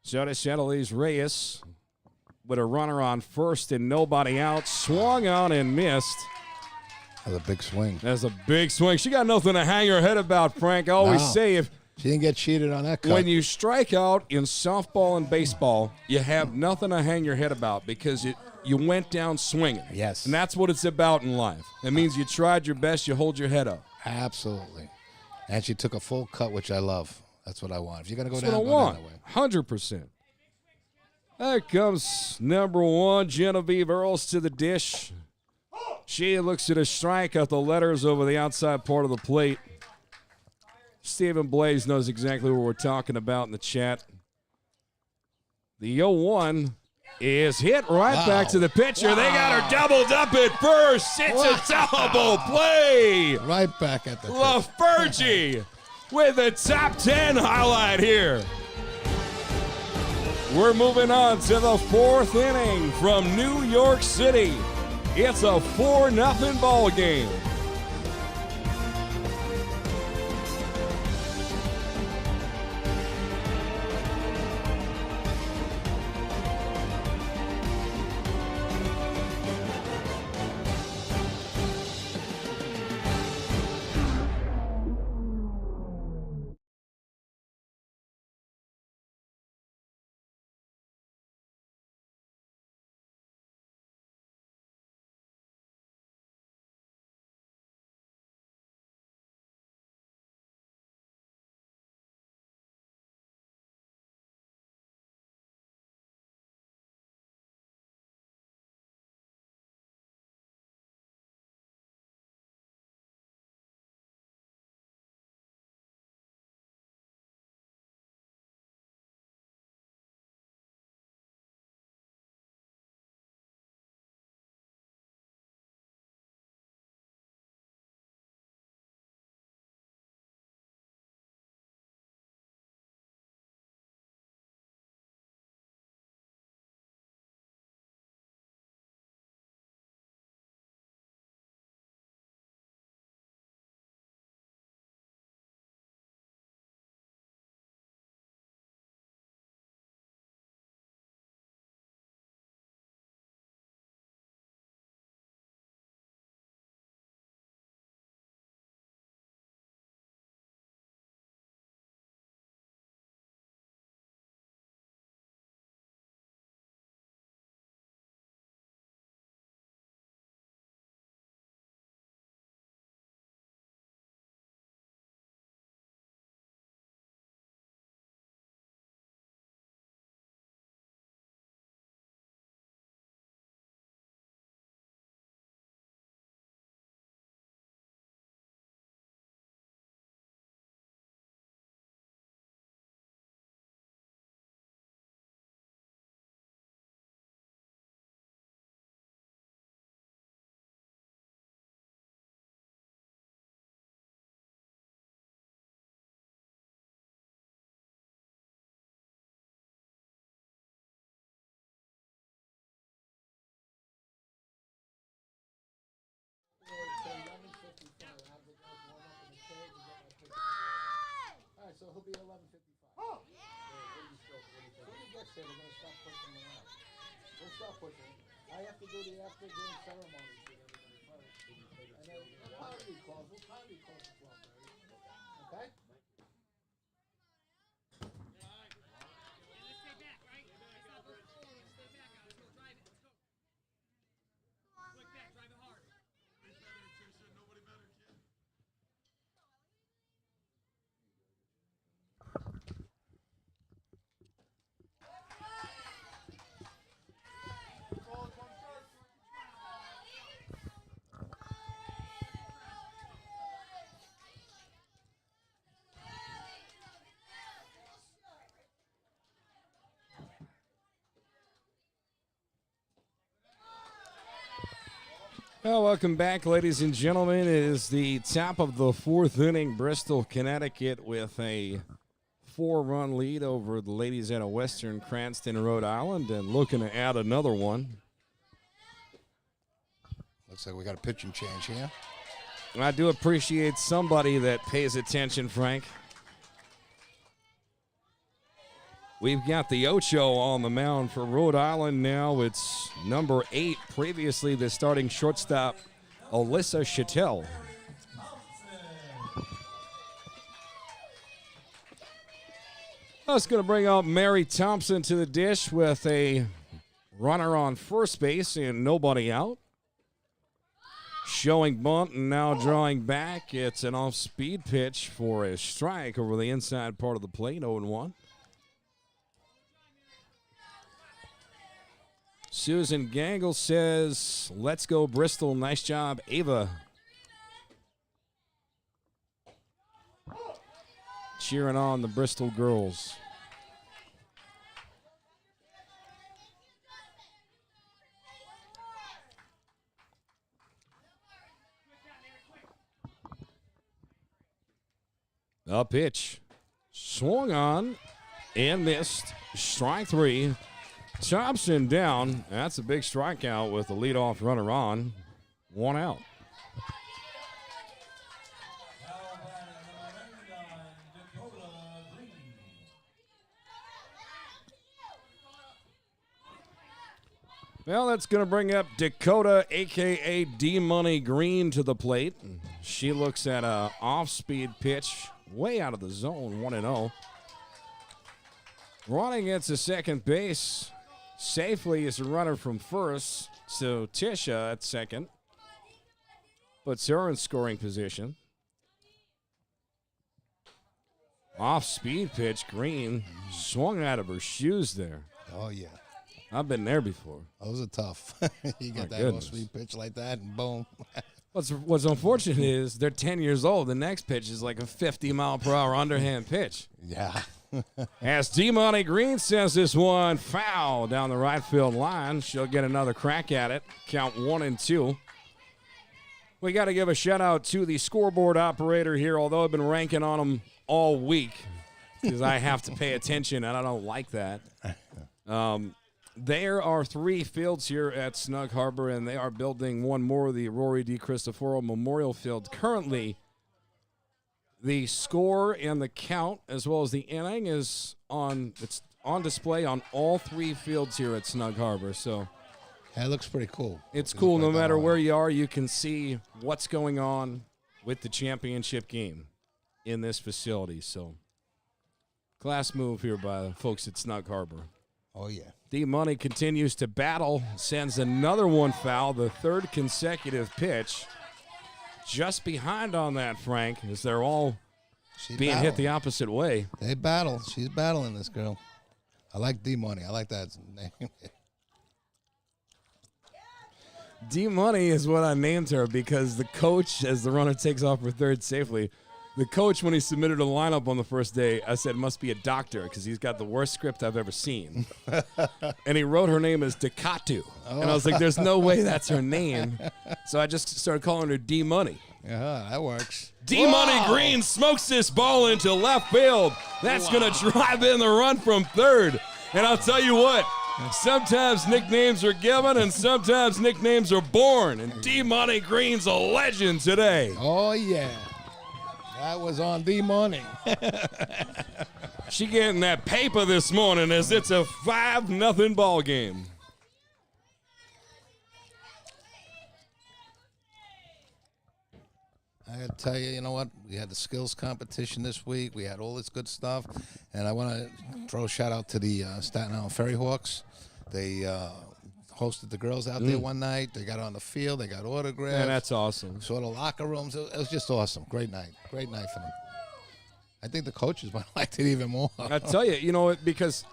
Jonas Reyes with a runner on first and nobody out. Swung on and missed. That's a big swing. That's a big swing. She got nothing to hang her head about, Frank. I always say if she didn't get cheated on that cut. When you strike out in softball and baseball, you have nothing to hang your head about because you went down swinging. Yes. And that's what it's about in life. It means you tried your best, you hold your head up. Absolutely. And she took a full cut, which I love. That's what I want. If you're going to go That's down, what I go want. down that way. 100%. There comes number 1, Genevieve Earls to the dish. She looks at a strike at the letters over the outside part of the plate. Stephen Blaze knows exactly what we're talking about in the chat. The 0-1 is hit right back to the pitcher. Wow. They got her doubled up at first. It's a double play. Right back at the LaFergie with the top 10 highlight here. We're moving on to the 4th inning from New York City. It's a 4-0 ball game. So he'll be 11:55. Oh! When he gets there, we're going to start pushing him around. We'll start pushing. I have to do the after-game ceremonies with everybody first. And then we'll probably be close. We'll probably be close to 12:30. Okay? Well, welcome back, ladies and gentlemen. It is the top of the fourth inning. Bristol, Connecticut with a 4-run lead over the ladies out of Western Cranston, Rhode Island, and looking to add another one. Looks like we got a pitching change here. I do appreciate somebody that pays attention, Frank. We've got the Ocho on the mound for Rhode Island now. It's number 8, previously the starting shortstop, Alyssa Chattel. That's going to bring out Mary Thompson to the dish with a runner on first base and nobody out. Showing bunt and now drawing back. It's an off-speed pitch for a strike over the inside part of the plate, 0-1. Susan Gangle says, let's go Bristol. Nice job, Ava. Cheering on the Bristol girls. A pitch. Swung on and missed. Strike 3. Thompson down. That's a big strikeout with the leadoff runner on. 1 out. Well, that's going to bring up Dakota, a.k.a. D-Money Green, to the plate. She looks at an off-speed pitch way out of the zone, 1-0. Running against the second base safely is a runner from first, so Tisha at second puts her in scoring position. Off-speed pitch, Green swung out of her shoes there. Oh, yeah. I've been there before. Those are tough. You get My that goodness. off-speed pitch like that, and boom. What's unfortunate is they're 10 years old. The next pitch is like a 50-mile-per-hour underhand pitch. Yeah. As D-Money Green says this one foul down the right field line. She'll get another crack at it. Count 1-2. We got to give a shout-out to the scoreboard operator here, although I've been ranking on him all week because I have to pay attention, and I don't like that. There are 3 fields here at Snug Harbor, and they are building one more, the Rory D. Cristoforo Memorial Field. Currently, the score and the count, as well as the inning, it's on display on all 3 fields here at Snug Harbor. So That looks pretty cool. it's cool. No matter where you are, you can see what's going on with the championship game in this facility. So class move here by the folks at Snug Harbor. Oh, yeah. D-Money continues to battle, sends another one foul, the 3rd consecutive pitch. Just behind on that, Frank, as they're all being hit the opposite way. They battle. She's battling, this girl. I like D-Money. I like that name. D-Money is what I named her because the coach, as the runner takes off for third safely, the coach, when he submitted a lineup on the first day, I said, must be a doctor because he's got the worst script I've ever seen. And he wrote her name as Decatu. And I was like, there's no way that's her name. So I just started calling her D-Money. Yeah, that works. D-Money Green smokes this ball into left field. That's going to drive in the run from third. And I'll tell you what, sometimes nicknames are given and sometimes nicknames are born. And D-Money Green's a legend today. Oh, yeah. That was on D-Money. She getting that paper this morning as it's a 5-0 ball game. I got to tell you, you know what? We had the skills competition this week. We had all this good stuff. And I want to throw a shout-out to the Staten Island Ferry Hawks. They hosted the girls out there one night. They got on the field. They got autographs. Man, that's awesome. Saw the locker rooms. It was just awesome. Great night. Great night for them. I think the coaches might have liked it even more. I tell you, you know, because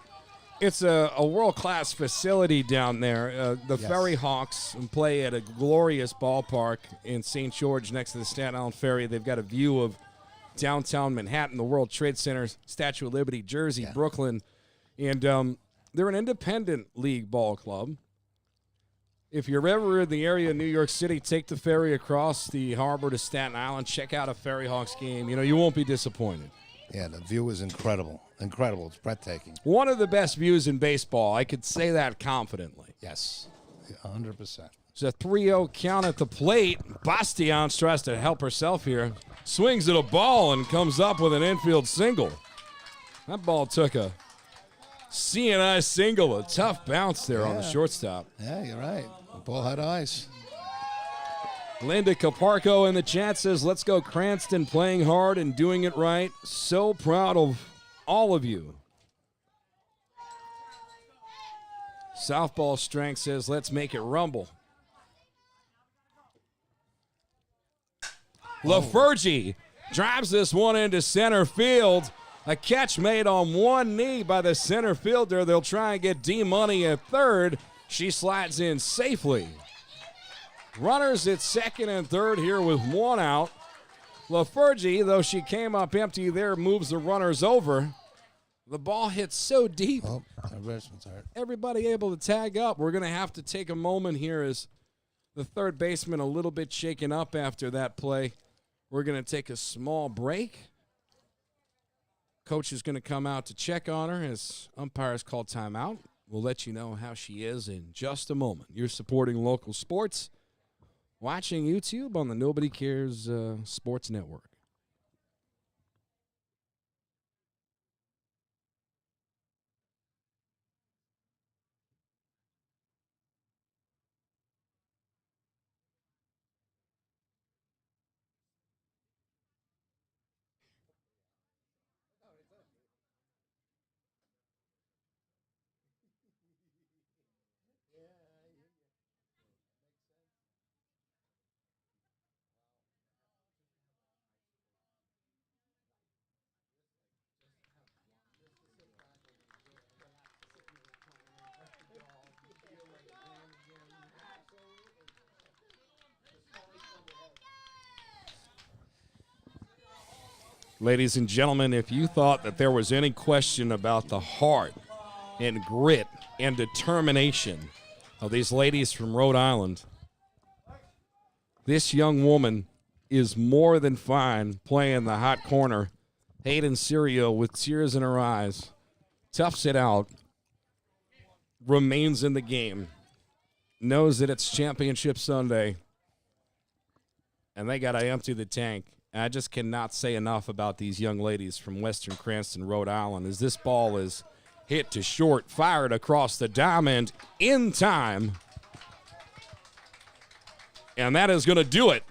it's a world-class facility down there. The Yes. Ferry Hawks play at a glorious ballpark in St. George next to the Staten Island Ferry. They've got a view of downtown Manhattan, the World Trade Center, Statue of Liberty, Jersey, Brooklyn. And they're an independent league ball club. If you're ever in the area of New York City, take the ferry across the harbor to Staten Island. Check out a Ferry Hawks game. You know, you won't be disappointed. Yeah, the view is incredible. Incredible. It's breathtaking. One of the best views in baseball. I could say that confidently. Yes, 100%. It's a 3-0 count at the plate. Bastians tries to help herself here. Swings at a ball and comes up with an infield single. That ball took a CNI single. A tough bounce there on the shortstop. Yeah, you're right. The ball had eyes. Linda Caparco in the chat says, let's go Cranston, playing hard and doing it right. So proud of all of you. Southball Strength says, let's make it rumble. LaFergie drives this one into center field. A catch made on one knee by the center fielder. They'll try and get D-Money at third. She slides in safely. Runners at second and third here with one out. LaFergie, though she came up empty there, moves the runners over. The ball hits so deep. Oh, everybody's hurt. Everybody able to tag up. We're going to have to take a moment here as the third baseman a little bit shaken up after that play. We're going to take a small break. Coach is going to come out to check on her as umpires call timeout. We'll let you know how she is in just a moment. You're supporting local sports, watching YouTube on the Nobody Cares Sports Network. Ladies and gentlemen, if you thought that there was any question about the heart and grit and determination of these ladies from Rhode Island, this young woman is more than fine playing the hot corner. Hayden Serio with tears in her eyes, toughs it out, remains in the game, knows that it's Championship Sunday, and they got to empty the tank. I just cannot say enough about these young ladies from Western Cranston, Rhode Island, as this ball is hit to short, fired across the diamond in time. And that is going to do it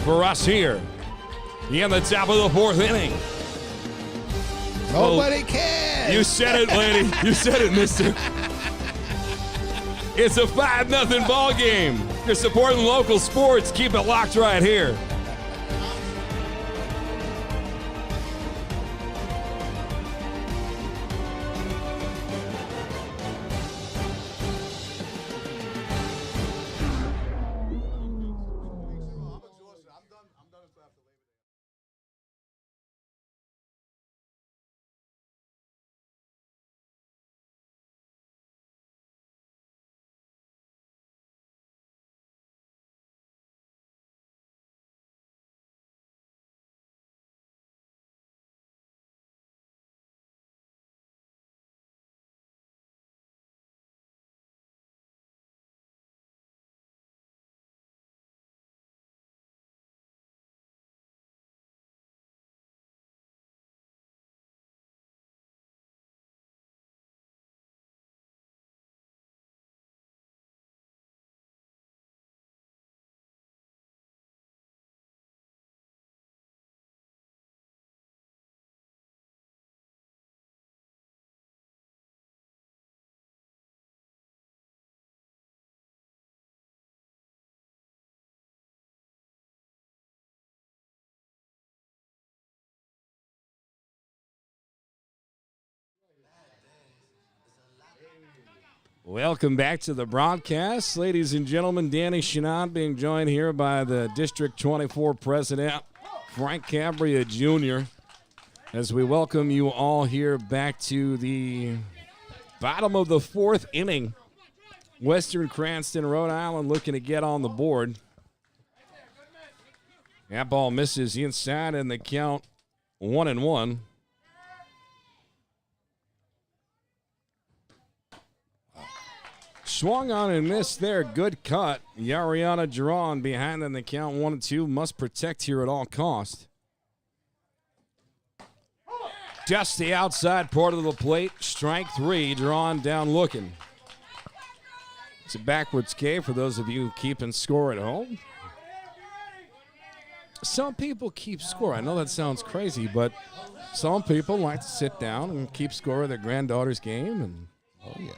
for us here in the top of the fourth inning. Nobody cares. You said it, lady. You said it, mister. It's a 5-0 ball game. You're supporting local sports. Keep it locked right here. Welcome back to the broadcast. Ladies and gentlemen, Danny Chenard being joined here by the District 24 President, Frank Cambria Jr., as we welcome you all here back to the bottom of the fourth inning Western Cranston, Rhode Island looking to get on the board. That ball misses inside and the count 1-1. Swung on and missed there. Good cut. Yariana drawn behind in the count 1-2. Must protect here at all cost. Just the outside part of the plate. Strike 3. Drawn down looking. It's a backwards K for those of you keeping score at home. Some people keep score. I know that sounds crazy, but some people like to sit down and keep score of their granddaughter's game. And Oh, yeah.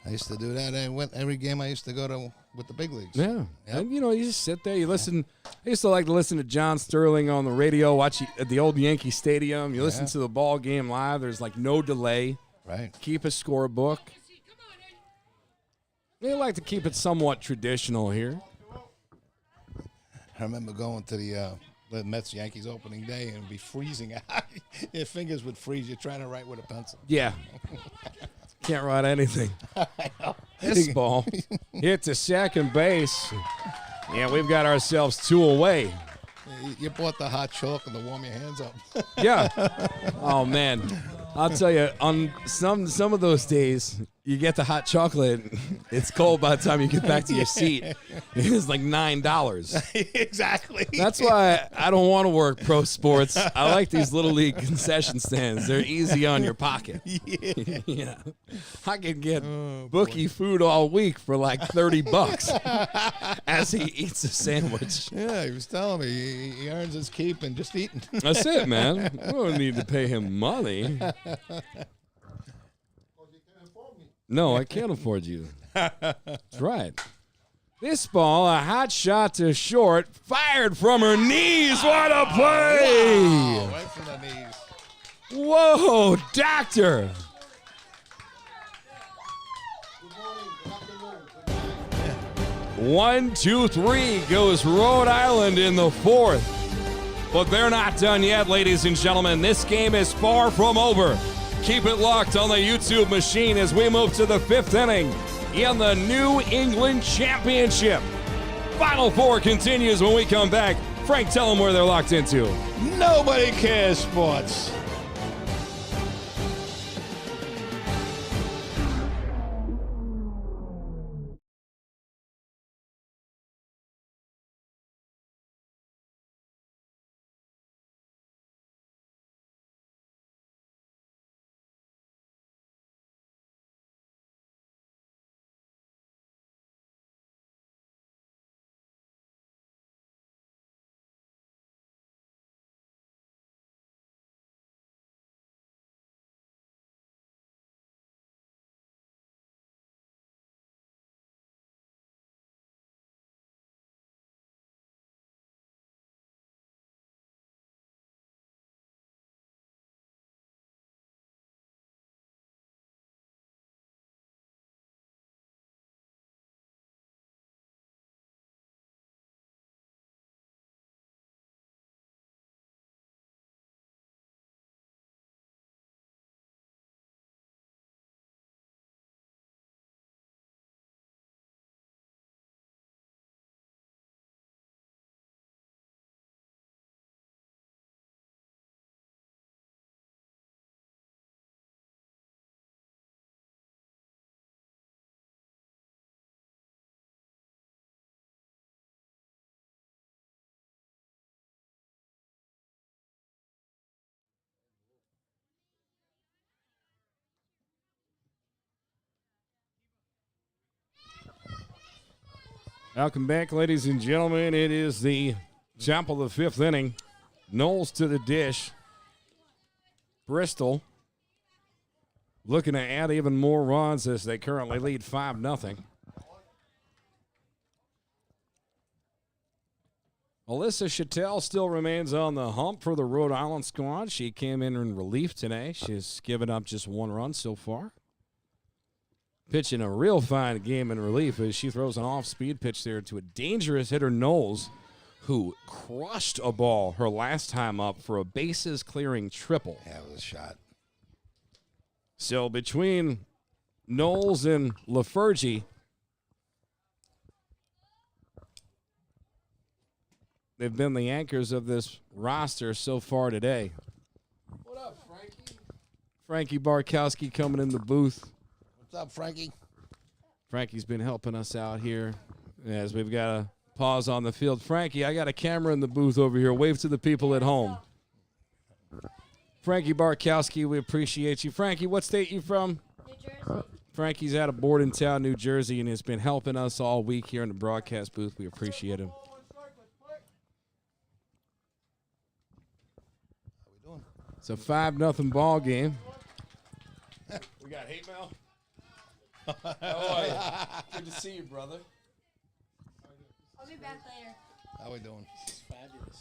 I used to do that. I went every game I used to go to with the big leagues. yeah, Yep. and you just sit there. You listen. I used to like to listen to John Sterling on the radio. Watch at the old Yankee Stadium. You listen to the ball game live. There's like no delay. Right. Keep a scorebook. They like to keep it somewhat traditional here. I remember going to the Mets-Yankees opening day and it'd be freezing out. Your fingers would freeze. You're trying to write with a pencil. Yeah. Can't write anything. This ball hit to second base. Yeah, we've got ourselves 2 away. You bought the hot chalk and to warm your hands up. Yeah. Oh, man. I'll tell you, on some of those days, you get the hot chocolate. It's cold by the time you get back to your seat. It's like $9. Exactly. That's why I don't want to work pro sports. I like these little league concession stands. They're easy on your pocket. Yeah. I can get bookie food all week for like $30 as he eats a sandwich. Yeah, he was telling me he earns his keep and just eating. That's it, man. We don't need to pay him money. No, I can't afford you. That's right. This ball, a hot shot to short, fired from her knees. What a play! Oh, right from the knees. Whoa, doctor. One, two, three goes Rhode Island in the 4th. But they're not done yet, ladies and gentlemen. This game is far from over. Keep it locked on the YouTube machine as we move to the 5th inning in the New England Championship. Final 4 continues when we come back. Frank, tell them where they're locked into. Nobody cares sports. Welcome back, ladies and gentlemen. It is the top of the 5th inning. Knowles to the dish. Bristol looking to add even more runs as they currently lead 5-0. Alyssa Chattel still remains on the hump for the Rhode Island squad. She came in relief today. She's given up just 1 run so far. Pitching a real fine game in relief as she throws an off-speed pitch there to a dangerous hitter, Knowles, who crushed a ball her last time up for a bases-clearing triple. Yeah, it was a shot. So between Knowles and LaFergie, they've been the anchors of this roster so far today. What up, Frankie? Frankie Barkowski coming in the booth. What's up, Frankie? Frankie's been helping us out here as we've got a pause on the field. Frankie, I got a camera in the booth over here. Wave to the people at home. Frankie Barkowski, we appreciate you. Frankie, what state you from? New Jersey. Frankie's out of Bordentown, New Jersey, and has been helping us all week here in the broadcast booth. We appreciate him. How we doing? It's a 5-0 ball game. We got hate mail. How are you? Good to see you, brother. I'll be back later. How we doing? This is fabulous.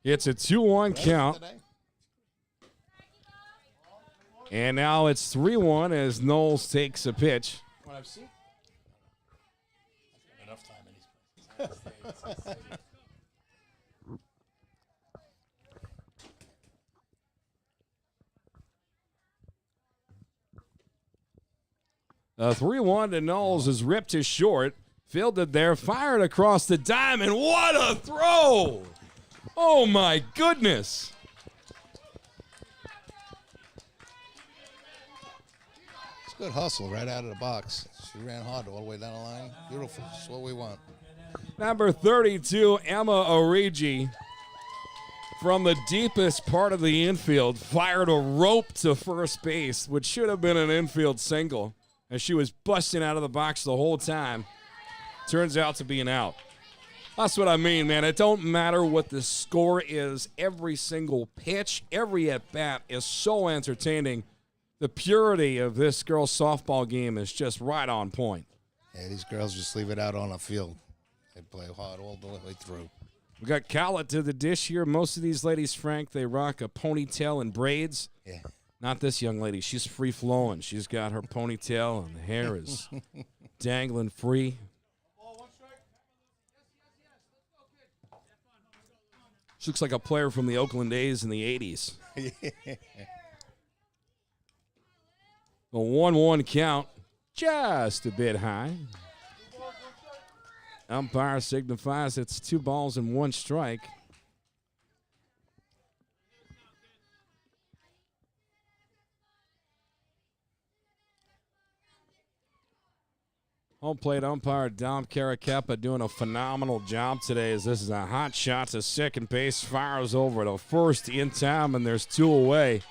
It's a 2-1 count. Today? And now it's 3-1 as Knowles takes a pitch. What I've seen. Enough time in these places. A 3-1 to Knowles is ripped to short. Fielded there, fired across the diamond. What a throw! Oh my goodness! It's good hustle right out of the box. She ran hard all the way down the line. Beautiful. That's what we want. Number 32, Emma Origi, from the deepest part of the infield, fired a rope to first base, which should have been an infield single, as she was busting out of the box the whole time. Turns out to be an out. That's what I mean, man. It don't matter what the score is. Every single pitch, every at-bat is so entertaining. The purity of this girls' softball game is just right on point. Yeah, these girls just leave it out on the field. They play hard all the way through. We got Khaled to the dish here. Most of these ladies, Frank, they rock a ponytail and braids. Yeah. Not this young lady. She's free-flowing. She's got her ponytail, and the hair is dangling free. She looks like a player from the Oakland A's in the 80s. A 1-1 count, just a bit high. Umpire signifies it's 2 balls and 1 strike. Home plate umpire Dom Caracappa doing a phenomenal job today as this is a hot shot to second base. Fires over to first in time, and there's 2 away.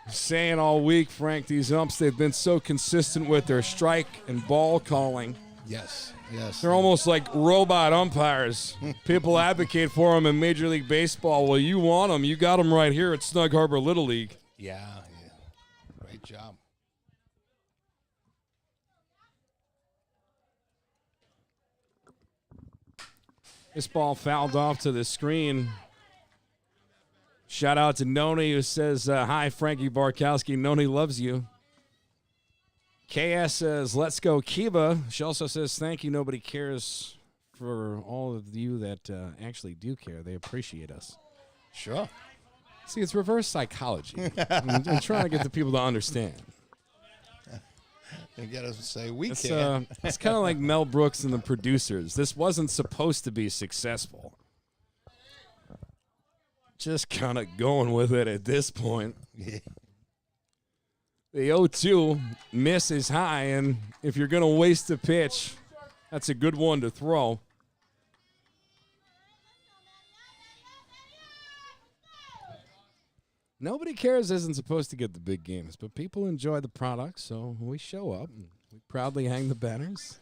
Saying all week, Frank, these umps, they've been so consistent with their strike and ball calling. Yes, yes. They're almost like robot umpires. People advocate for them in Major League Baseball. Well, you want them. You got them right here at Snug Harbor Little League. Yeah. Great job. This ball fouled off to the screen. Shout out to Noni, who says, hi, Frankie Barkowski. Noni loves you. KS says, let's go, Kiva. She also says, thank you. Nobody cares for all of you that actually do care. They appreciate us. Sure. See, it's reverse psychology. I'm trying to get the people to understand. You got to say we It's care. kind of like Mel Brooks and the producers. This wasn't supposed to be successful. Just kind of going with it at this point. Yeah. The 0-2 miss is high, and if you're going to waste a pitch, that's a good one to throw. Nobody cares isn't supposed to get the big games, but people enjoy the product, so we show up and we proudly hang the banners.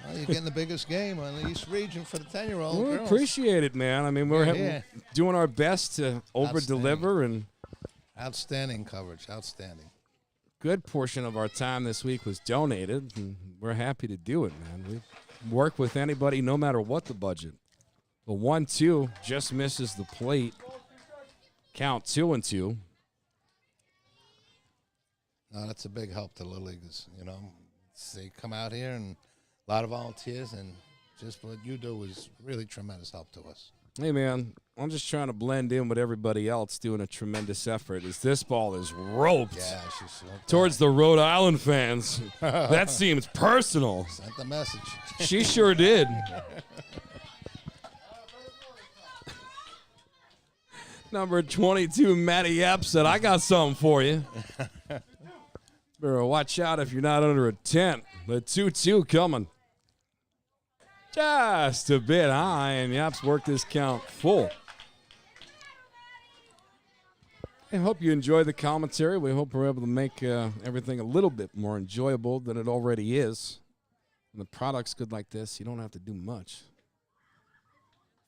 Well, you're getting the biggest game on the East region for the 10-year-old We girls. appreciate it, man. I mean, we're Yeah. doing our best to over-deliver, and Outstanding coverage. Outstanding. good portion of our time this week was donated, and we're happy to do it, man. We work with anybody, no matter what the budget. The 1-2 just misses the plate. Count 2-2. No, that's a big help to the Little Leaguers. You know, they come out here and a lot of volunteers, and just what you do is really tremendous help to us. Hey, man, I'm just trying to blend in with everybody else doing a tremendous effort as this ball is roped towards the Rhode Island fans. That seems personal. Sent the message. She sure did. Number 22, Matty Epps said, I got something for you. Better watch out if you're not under a tent. The 2-2 coming. Just a bit high, and Yaps worked this count full. I hope you enjoy the commentary. We hope we're able to make everything a little bit more enjoyable than it already is. When the product's good like this, you don't have to do much.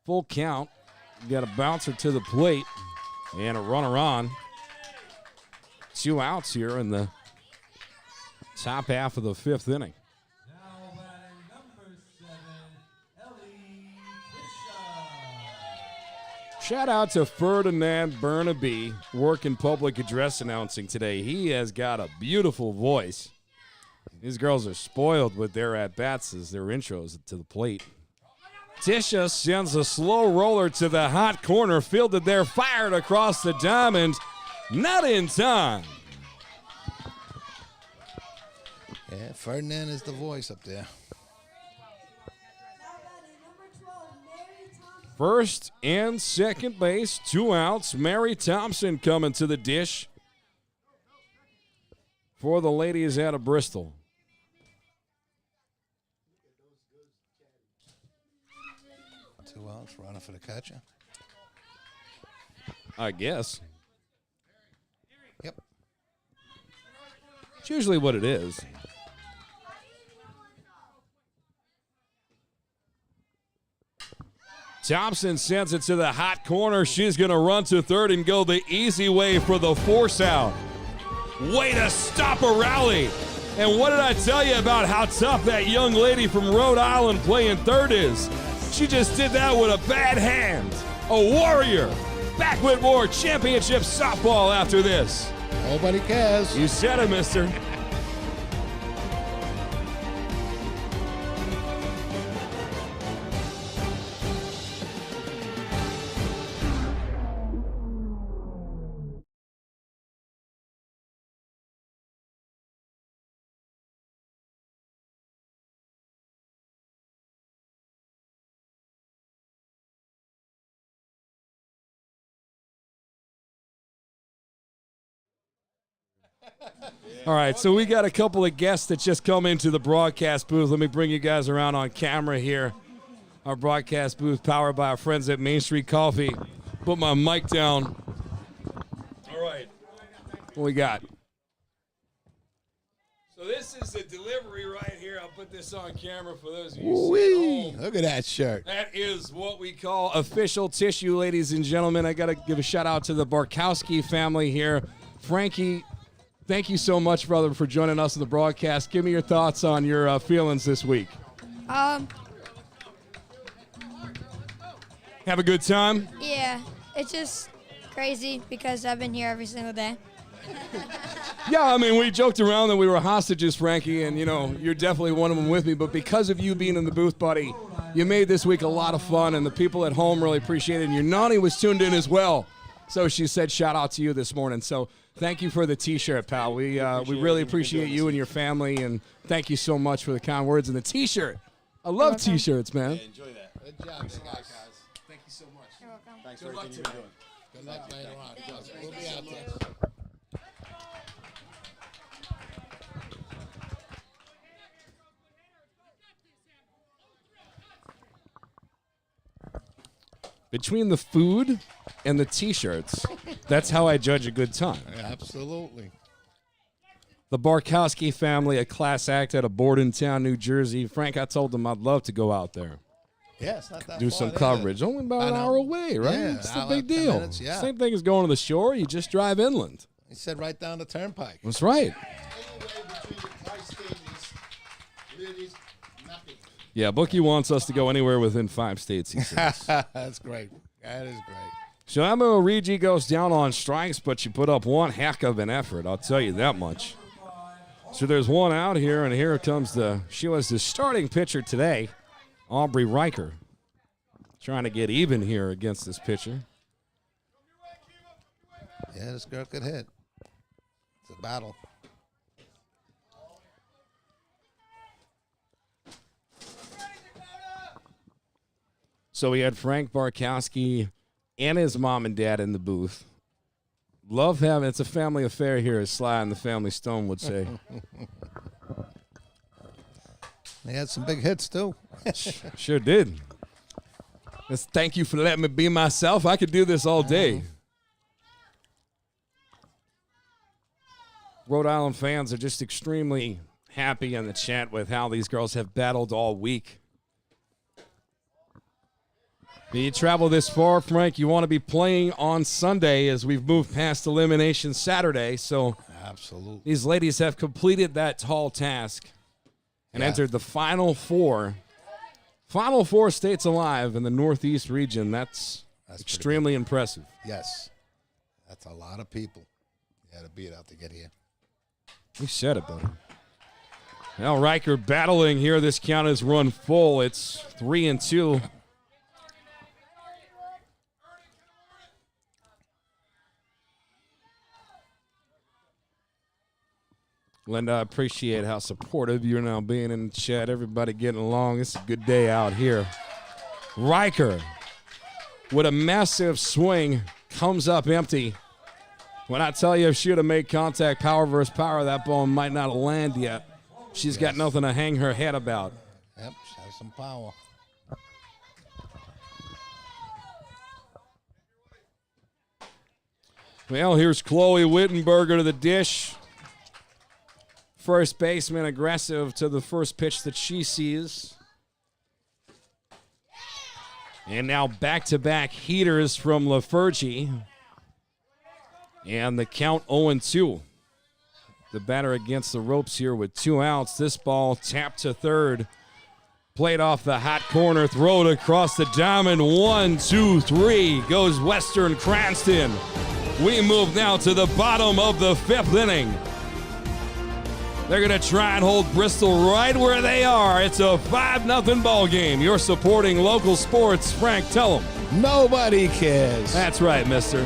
Full count. You got a bouncer to the plate and a runner on. 2 outs here in the top half of the 5th inning. Now batting number 7, Ellie Bishop. Shout out to Ferdinand Burnaby, working public address announcing today. He has got a beautiful voice. These girls are spoiled with their at-bats as their intros to the plate. Tisha sends a slow roller to the hot corner, fielded there, fired across the diamond. Not in time. Yeah, Ferdinand is the voice up there. First and second base, 2 outs. Mary Thompson coming to the dish for the ladies out of Bristol. Two outs, running for the catcher. I guess. Yep. It's usually what it is. Thompson sends it to the hot corner. She's going to run to third and go the easy way for the force out. Way to stop a rally. And what did I tell you about how tough that young lady from Rhode Island playing third is? She just did that with a bad hand. A warrior. Back with more championship softball after this. Nobody cares. You said it, mister. All right, so we got a couple of guests that just come into the broadcast booth. Let me bring you guys around on camera here. Our broadcast booth powered by our friends at Main Street Coffee. Put my mic down. All right, what we got? So this is the delivery right here. I'll put this on camera for those of you seeing at home. Look at that shirt. That is what we call official tissue, ladies and gentlemen. I got to give a shout out to the Barkowski family here. Frankie, thank you so much, brother, for joining us in the broadcast. Give me your thoughts on your feelings this week. Um, Have a good time? yeah, it's just crazy because I've been here every single day. Yeah, I mean, we joked around that we were hostages, Frankie, and, you know, you're definitely one of them with me. But because of you being in the booth, buddy, you made this week a lot of fun, and the people at home really appreciate it. And your Nani was tuned in as well. So she said shout out to you this morning. So thank you for the T-shirt, pal. We really appreciate you and your family, and thank you so much for the kind words and the T-shirt. I love T-shirts, man. Enjoy that. Good job, guys. Thank you so much. You're welcome. Thanks for everything you've been doing. Good luck later on. We'll be out there. Between the food and the T-shirts, that's how I judge a good time. Absolutely. The Barkowski family, a class act out of Bordentown, New Jersey. Frank, I told them I'd love to go out there, Yeah, it's not that do far, some is it? coverage. Only about I an know. hour away, right? Yeah, It's no hour, big 10 deal. minutes, yeah. Same thing as going to the shore. You just drive inland. He said right down the turnpike. That's right. Yeah, Bookie wants us to go anywhere within 5 states, he says. That's great. That is great. Shamo Origi goes down on strikes, but she put up one heck of an effort, I'll tell you that much. So there's one out here, and here comes she was the starting pitcher today, Aubrey Riker. Trying to get even here against this pitcher. Yeah, this girl could hit. It's a battle. So we had Frank Barkowski and his mom and dad in the booth. Love having, it's a family affair here, as Sly and the Family Stone would say. They had some big hits, too. Sure did. Just thank you for letting me be myself. I could do this all day. Rhode Island fans are just extremely happy in the chat with how these girls have battled all week. You travel this far, Frank, you want to be playing on Sunday as we've moved past Elimination Saturday. So absolutely, these ladies have completed that tall task and entered the Final Four. Final Four states alive in the Northeast region. That's extremely impressive. Yes. That's a lot of people. You had to beat out to get here. You said it, buddy. Now Riker battling here. This count is run full. It's 3-2. Linda, I appreciate how supportive you're now being in the chat. Everybody getting along. It's a good day out here. Riker with a massive swing comes up empty. When I tell you if she would have made contact, power versus power, that ball might not have landed yet. She's got nothing to hang her head about. Yep, she has some power. Well, here's Chloe Wittenberger to the dish. First baseman aggressive to the first pitch that she sees. And now back-to-back heaters from LaFergie. And the count 0-2. The batter against the ropes here with 2 outs. This ball tapped to third. Played off the hot corner, throw it across the diamond. 1, 2, 3 goes Western Cranston. We move now to the bottom of the 5th inning. They're going to try and hold Bristol right where they are. It's a 5-0 ball game. You're supporting local sports. Frank, tell them. Nobody cares. That's right, mister.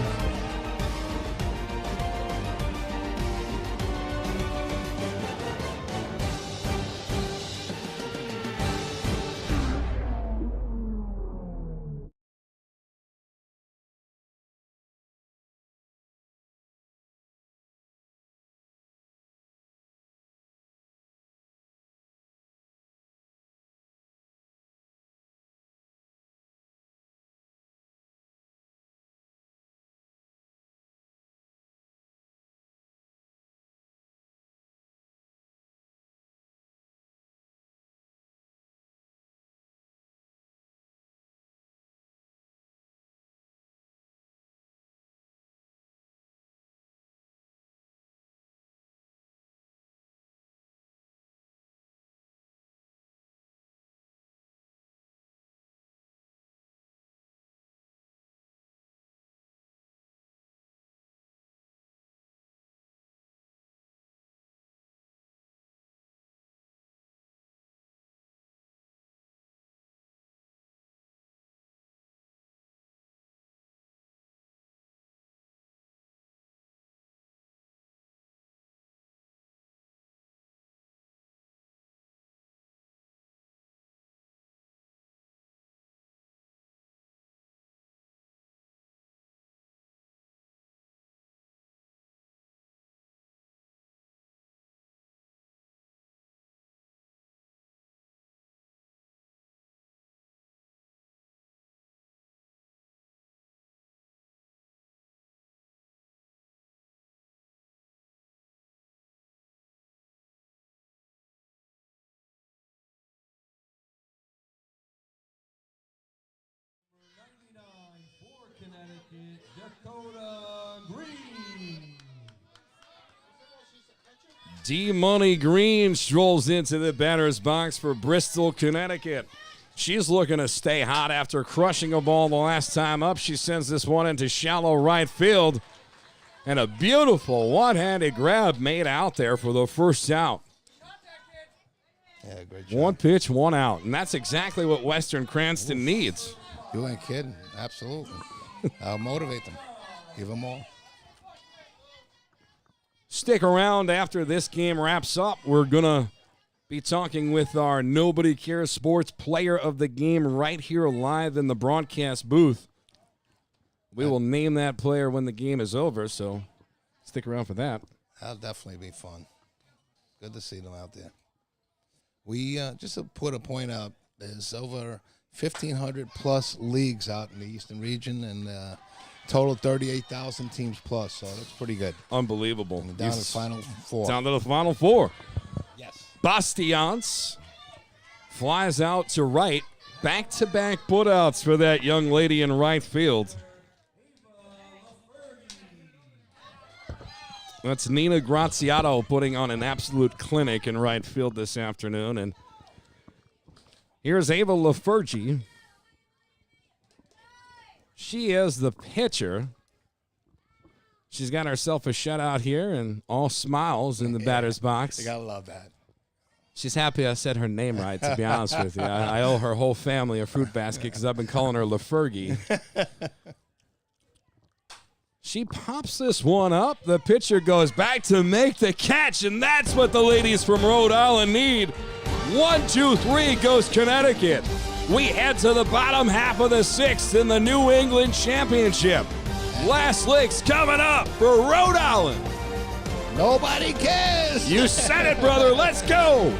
Connecticut, Dakota Green. D-Money Green strolls into the batter's box for Bristol, Connecticut. She's looking to stay hot after crushing a ball the last time up. She sends this one into shallow right field. And a beautiful one-handed grab made out there for the first out. Yeah, great job. 1 pitch, 1 out. And that's exactly what Western Cranston needs. You ain't kidding. Absolutely. I'll motivate them. Give them more. Stick around after this game wraps up. We're going to be talking with our Nobody Cares Sports Player of the Game right here live in the broadcast booth. We will name that player when the game is over, so stick around for that. That'll definitely be fun. Good to see them out there. We, just to put a point out, there's over 1,500 plus leagues out in the Eastern region, and total 38,000 teams plus, so that's pretty good. Unbelievable. And down to the Final Four. Down to the Final Four. Yes. Bastians flies out to right. Back-to-back putouts for that young lady in right field. That's Nina Graziato putting on an absolute clinic in right field this afternoon. And here's Ava Lafergie. She is the pitcher. She's got herself a shutout here and all smiles in the batter's box. You gotta love that. She's happy I said her name right, to be honest with you. I owe her whole family a fruit basket because I've been calling her Lafergie. She pops this one up. The pitcher goes back to make the catch, and that's what the ladies from Rhode Island need. 1, 2, 3 goes Connecticut. We head to the bottom half of the sixth in the New England Championship. Last licks coming up for Rhode Island. Nobody cares. You said it, brother. Let's go.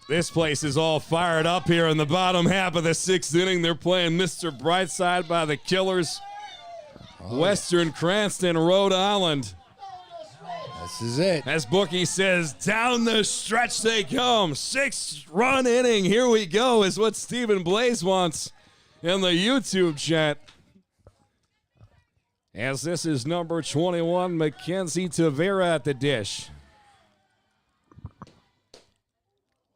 This place is all fired up here in the bottom half of the sixth inning. They're playing Mr. Brightside by the Killers. Western Cranston, Rhode Island. This is it. As Bookie says, down the stretch they come. 6-run inning. Here we go is what Stephen Blaze wants in the YouTube chat. As this is number 21, Mackenzie Tavera at the dish.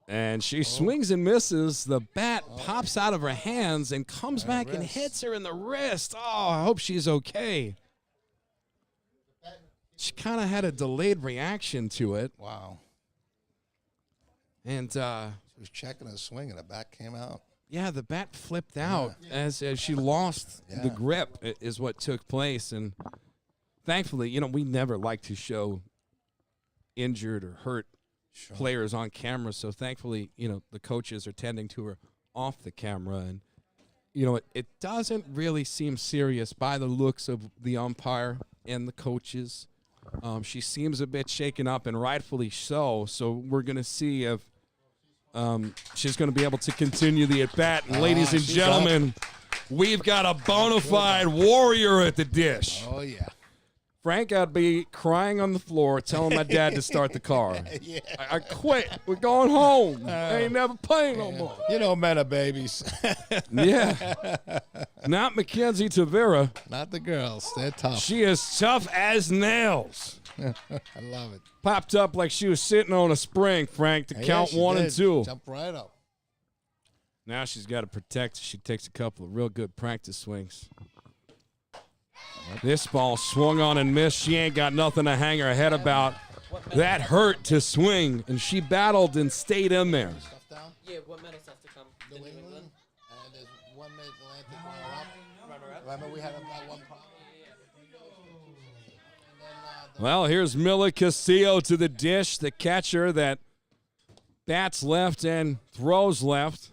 And she swings and misses. The bat pops out of her hands and comes back and hits her in the wrist. Oh, I hope she's okay. She kind of had a delayed reaction to it. Wow. And she was checking her swing and the bat came out. Yeah, the bat flipped out as she lost the grip is what took place. And thankfully, we never like to show injured or hurt players on camera. So thankfully, the coaches are tending to her off the camera. And, it doesn't really seem serious by the looks of the umpire and the coaches. She seems a bit shaken up, and rightfully so. So we're going to see if she's going to be able to continue the at-bat. And ladies and gentlemen, we've got a bona fide warrior at the dish. Oh, yeah. Frank, I'd be crying on the floor telling my dad to start the car. I quit. We're going home. I ain't never playing no more. Men are babies. Yeah. Not Mackenzie Tavera. Not the girls. They're tough. She is tough as nails. I love it. Popped up like she was sitting on a spring, Frank, to count 1 and 2. Jump right up. Now she's got to protect. She takes a couple of real good practice swings. This ball swung on and missed. She ain't got nothing to hang her head about. That hurt to swing, and she battled and stayed in there. Yeah, what medals have to come? New England, and there's one Mid-Atlantic runner-up. Remember we had that one problem? Well, here's Mila Castillo to the dish, the catcher that bats left and throws left.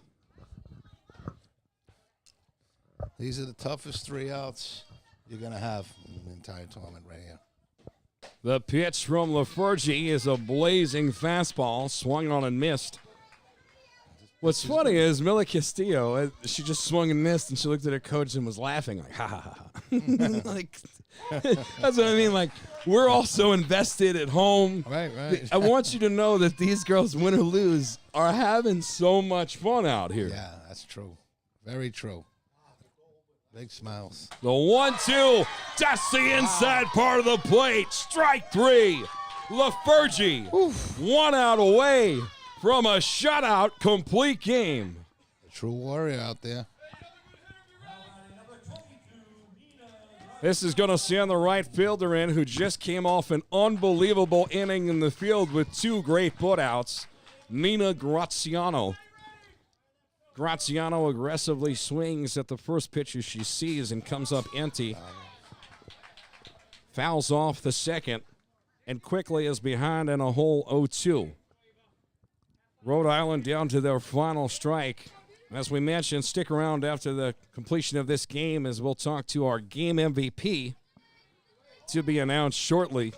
These are the toughest 3 outs you're going to have in the entire tournament right here. The pitch from Lafergie is a blazing fastball, swung on and missed. What's funny is Mila Castillo, she just swung and missed, and she looked at her coach and was laughing, like, ha, ha, ha. Like, that's what I mean. Like, we're all so invested at home. Right. I want you to know that these girls, win or lose, are having so much fun out here. Yeah, that's true. Very true. Big smiles. The 1-2, that's the inside part of the plate. Strike 3. Lafergie, 1 out away from a shutout complete game. A true warrior out there. This is going to send the right fielder in, who just came off an unbelievable inning in the field with 2 great putouts, Nina Graziano. Graziano aggressively swings at the first pitcher she sees and comes up empty. Fouls off the second and quickly is behind in a hole 0-2. Rhode Island down to their final strike. As we mentioned, stick around after the completion of this game as we'll talk to our game MVP to be announced shortly.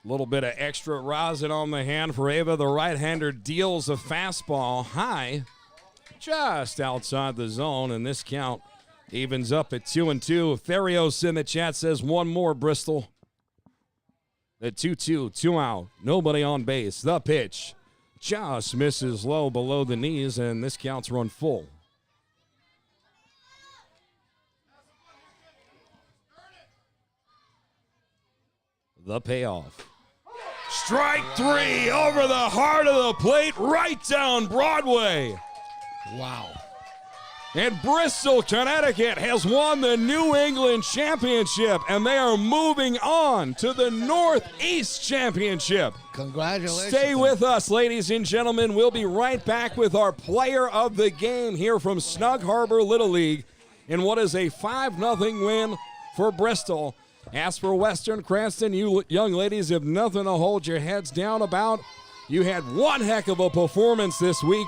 A little bit of extra rosin on the hand for Ava. The right-hander deals a fastball high just outside the zone, and this count evens up at 2-2. Therios in the chat says 1 more, Bristol. The 2-2, 2 out, nobody on base. The pitch just misses low below the knees, and this count's run full. The payoff. Strike 3 over the heart of the plate, right down Broadway. Wow. And Bristol, Connecticut has won the New England Championship, and they are moving on to the Northeast Championship. Congratulations. Stay with us, ladies and gentlemen. We'll be right back with our player of the game here from Snug Harbor Little League in what is a 5-0 win for Bristol. As for Western Cranston, you young ladies have nothing to hold your heads down about. You had one heck of a performance this week.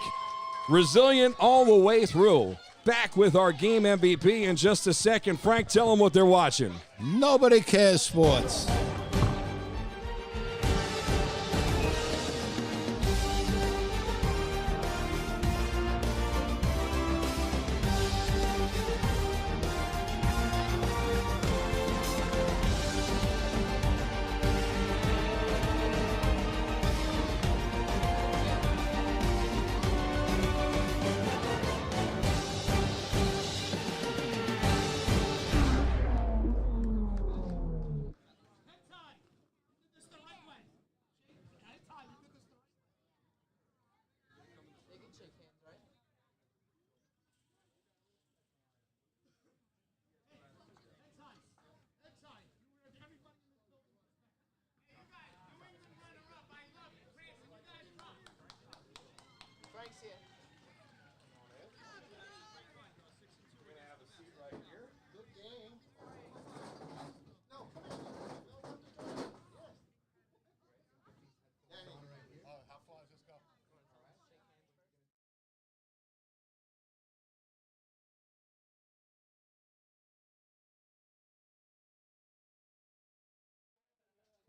Resilient all the way through. Back with our game MVP in just a second. Frank, tell them what they're watching. Nobody Cares Sports.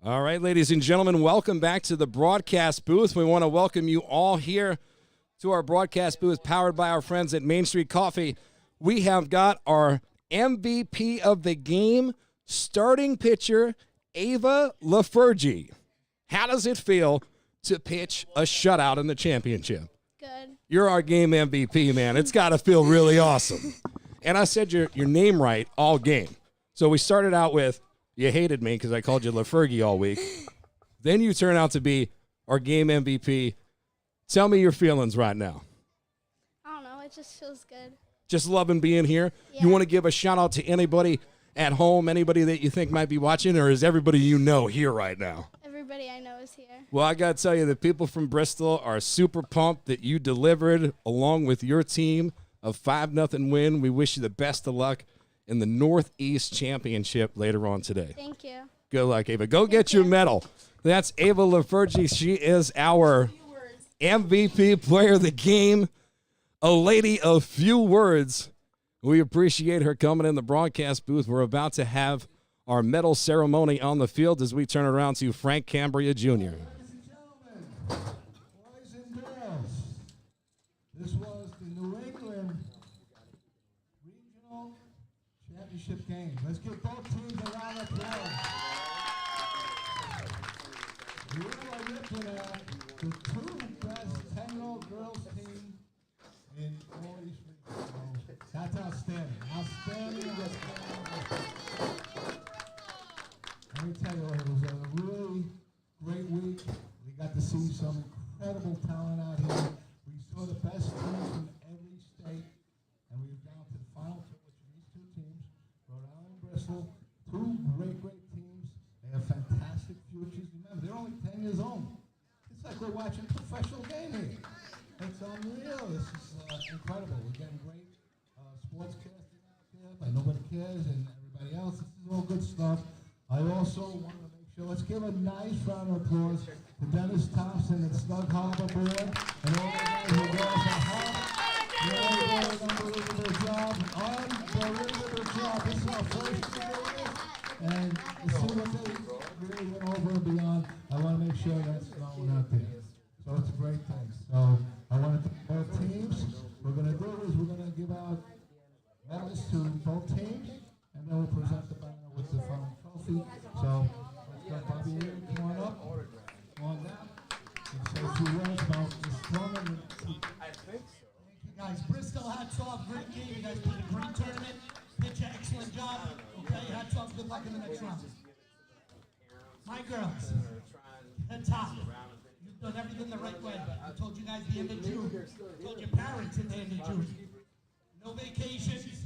All right, ladies and gentlemen, welcome back to the broadcast booth. We want to welcome you all here to our broadcast booth powered by our friends at Main Street Coffee. We have got our MVP of the game, starting pitcher, Ava Lafergie. How does it feel to pitch a shutout in the championship? Good. You're our game MVP, man. It's got to feel really awesome. And I said your name right all game. So we started out with, you hated me because I called you Lafergie all week. Then you turn out to be our game MVP. Tell me your feelings right now. I don't know. It just feels good. Just loving being here. Yeah. You want to give a shout out to anybody at home, anybody that you think might be watching, or is everybody you know here right now? Everybody everybody I know is here. Well, I got to tell you, the people from Bristol are super pumped that you delivered along with your team a 5-0 win. We wish you the best of luck in the Northeast Championship later on today. Thank you. Good luck, Ava. Go get your medal. That's Ava Lafergie. She is our MVP player of the game, a lady of few words. We appreciate her coming in the broadcast booth. We're about to have our medal ceremony on the field as we turn around to Frank Cambria Jr. Ladies and gentlemen, boys and girls, this was the New England Regional Championship game. Let's give both teams a round of applause. You are looking at the two best 10-year-old girls team in all these regions. That's outstanding. Outstanding. Let me tell you, it was a really great week. We got to see some incredible talent out here. We saw the best teams from every state, and we were down to the final two, which are these two teams, Rhode Island and Bristol. Two great teams. They have fantastic futures. Remember, they're only 10 years old. It's like we're watching a professional game here. It's unreal. This is incredible. We're getting great sportscasting out there by Nobody Cares and everybody else. This is all good stuff. I also want to make sure, let's give a nice round of applause to Dennis Thompson and Snug Harbor Board and all the guys who got us a hard, really unbelievable job. Unbelievable job. This is our first year, and to see what they really went over and beyond, I want to make sure that's known out there. So it's a great thing. So I want to thank both teams. What we're going to do is we're going to give out medals to both teams, and then we'll present the banner with the final trophy. So let's go, Bobby. Come on up. Come on down. And say a few words about the tournament. I think so. Thank you, guys. Bristol, hats off. Great game. You guys played a great tournament. Pitch an excellent job. Okay, hats off. Good luck in the next round. My girls, head top. You've done everything the right way. I told you guys the end of June. I told your parents at the end of June. No vacations.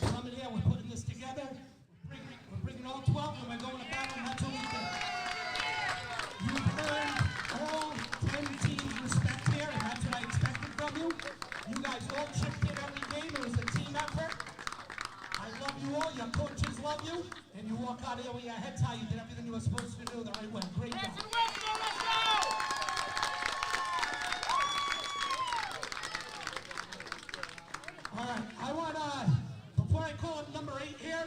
We're coming here. We're putting this together. We're bringing all 12 and we're going to battle, and that's what we did. You've earned all 10 teams respect here, and that's what I expected from you. You guys all chipped in every game. It was a team effort. I love you all. Your coaches love you. And you walk out here with your heads high. You did everything you were supposed to do the right way. Great job. All right. I want before I call up number 8 here,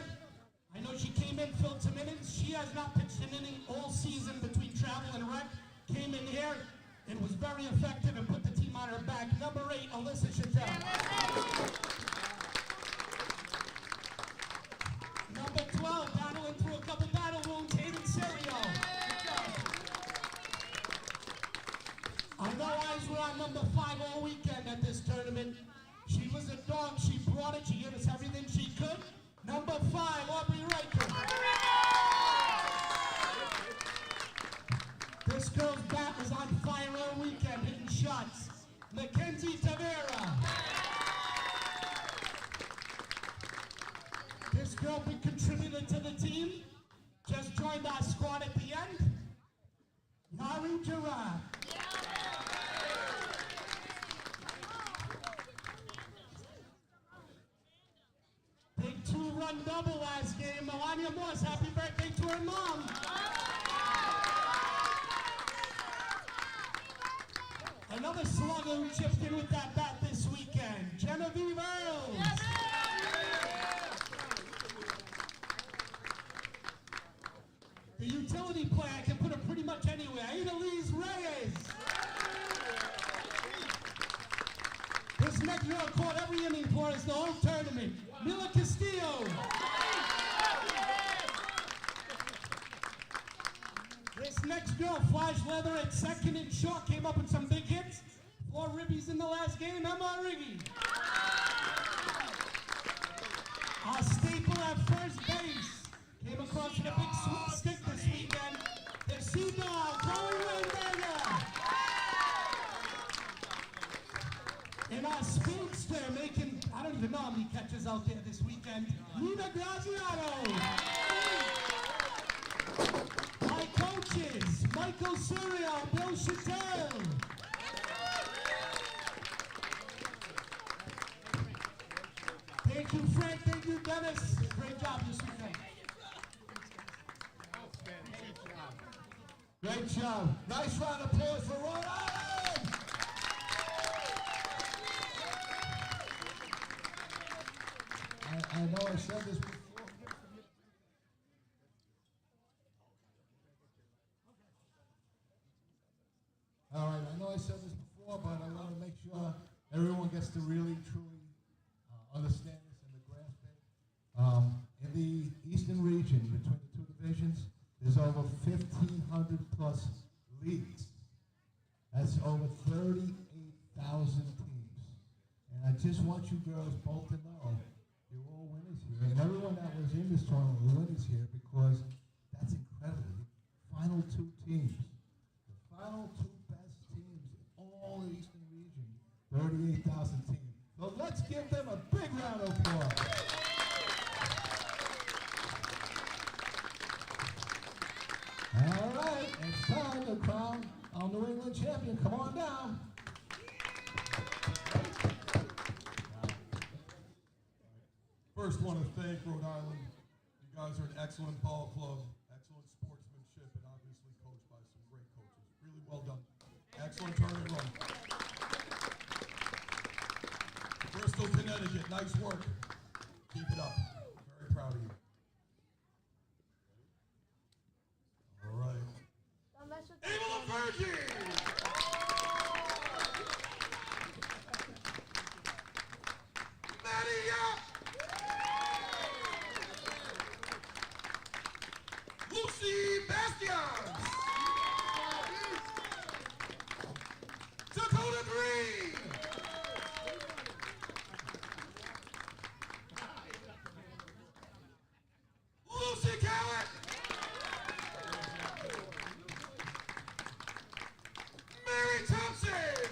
I know she came in, filled some innings. She has not pitched an inning all season between travel and rec. Came in here and was very effective and put the team on her back. Number 8, Alyssa Chattel. Number 12, battling through a couple battle wounds, Hayden Serio. I know eyes were on number 5 all weekend at this tournament. She was a dog. She brought it. She gave us everything she could. Number 5, Aubrey Riker. This girl's bat was on fire all weekend, hitting shots. Mackenzie Tavera. This girl big contributor to the team. Just joined our squad at the end. Yari Gerard. Big 2-run double last game. Melania Moss, happy birthday to her mom. Another slugger who chipped in with that bat this weekend, Genevieve Earls. The utility player, I can put her pretty much anywhere. Idalise Reyes. This next girl caught every inning for us the whole tournament. Mila Castillo. This next girl, flash leather at second and short, came up with some big hits. 4 ribbies in the last game, Emma Riggy. Our staple at first base came across with a big stick this weekend. The Sea Dog, Chloe Wayberger. And our speedster making, I don't even know how many catches out there this weekend, Nina Graziano. My coaches, Michael Sirio, Bill Chattel. Thank you, Frank. Thank you, Dennis. Great job this weekend. Great job. Nice round of applause for Rhode Island. I know I said this before. All right, I know I said this before, but I want to make sure everyone gets to really, truly understand this and to grasp it. In the Eastern region, between the two divisions, there's over 1,500 plus leagues. That's over 38,000 teams. And I just want you girls both to know you're all winners here. And everyone that was in this tournament was winners here because that's incredible. The final two teams, the final two best teams in all the Eastern region, 38,000 teams. So let's give them a big round of applause. All right, it's time to crown our New England champion. Come on down. First, want to thank Rhode Island. You guys are an excellent ball club, excellent sportsmanship, and obviously coached by some great coaches. Really well done. Excellent tournament run. Bristol, Connecticut, nice work. Keep it up. Very proud of you. All right. Don't mess with Able of Virgin! Maddie up! Lucy Bastions! Dakota Green! Lucy Cowett! Mary Thompson!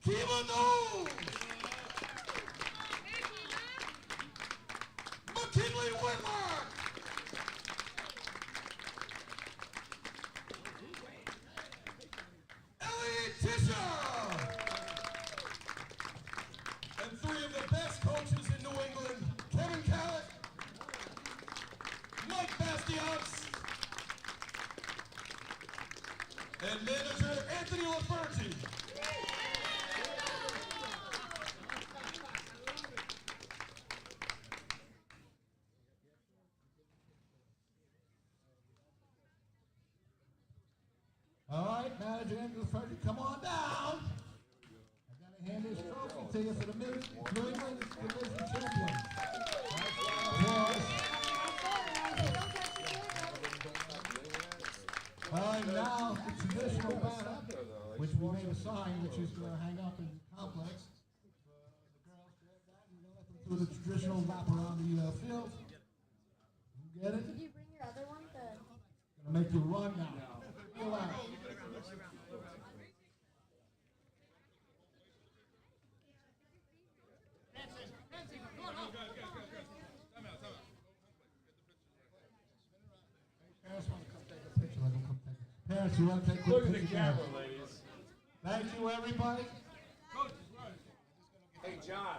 Kiva Knowles! McKinley Whitlock! Ellie Tisha! And three of the best coaches in New England, Kevin Callett, Mike Bastions, and manager Anthony LaFerti. All right, manager Andrew Frederick, come on down. I gotta hand this trophy to you for the New England Division champion. Applause. All right, now the traditional banner, which we made a sign, which is going to hang up in the complex. The girls get that. We're going to let them do the traditional lap around the field. You get it? Did you bring your other one? Gonna make you run now. Feel out. Parents want to come take a picture. Let them come take it. Parents, you want to take a Look at picture? the camera, ladies. Thank you, everybody. Hey, John.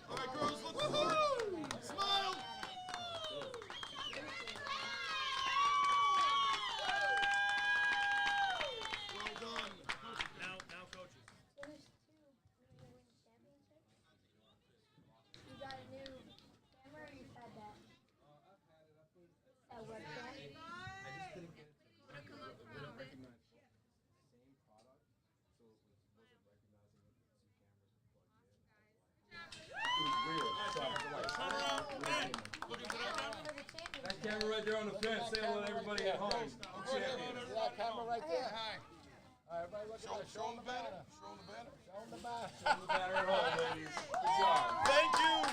All right, girls, look forward. Smile. Well done. Now coaches. So there's two New England championships. You got a new camera or you've had that? That webcam? That camera right there on the fence, say hello to everybody at home. That camera right there. Hi. All right, everybody look at that. Show them the banner. Show them the banner. Show them the back. Show the banner at home, ladies. Good job. Thank you.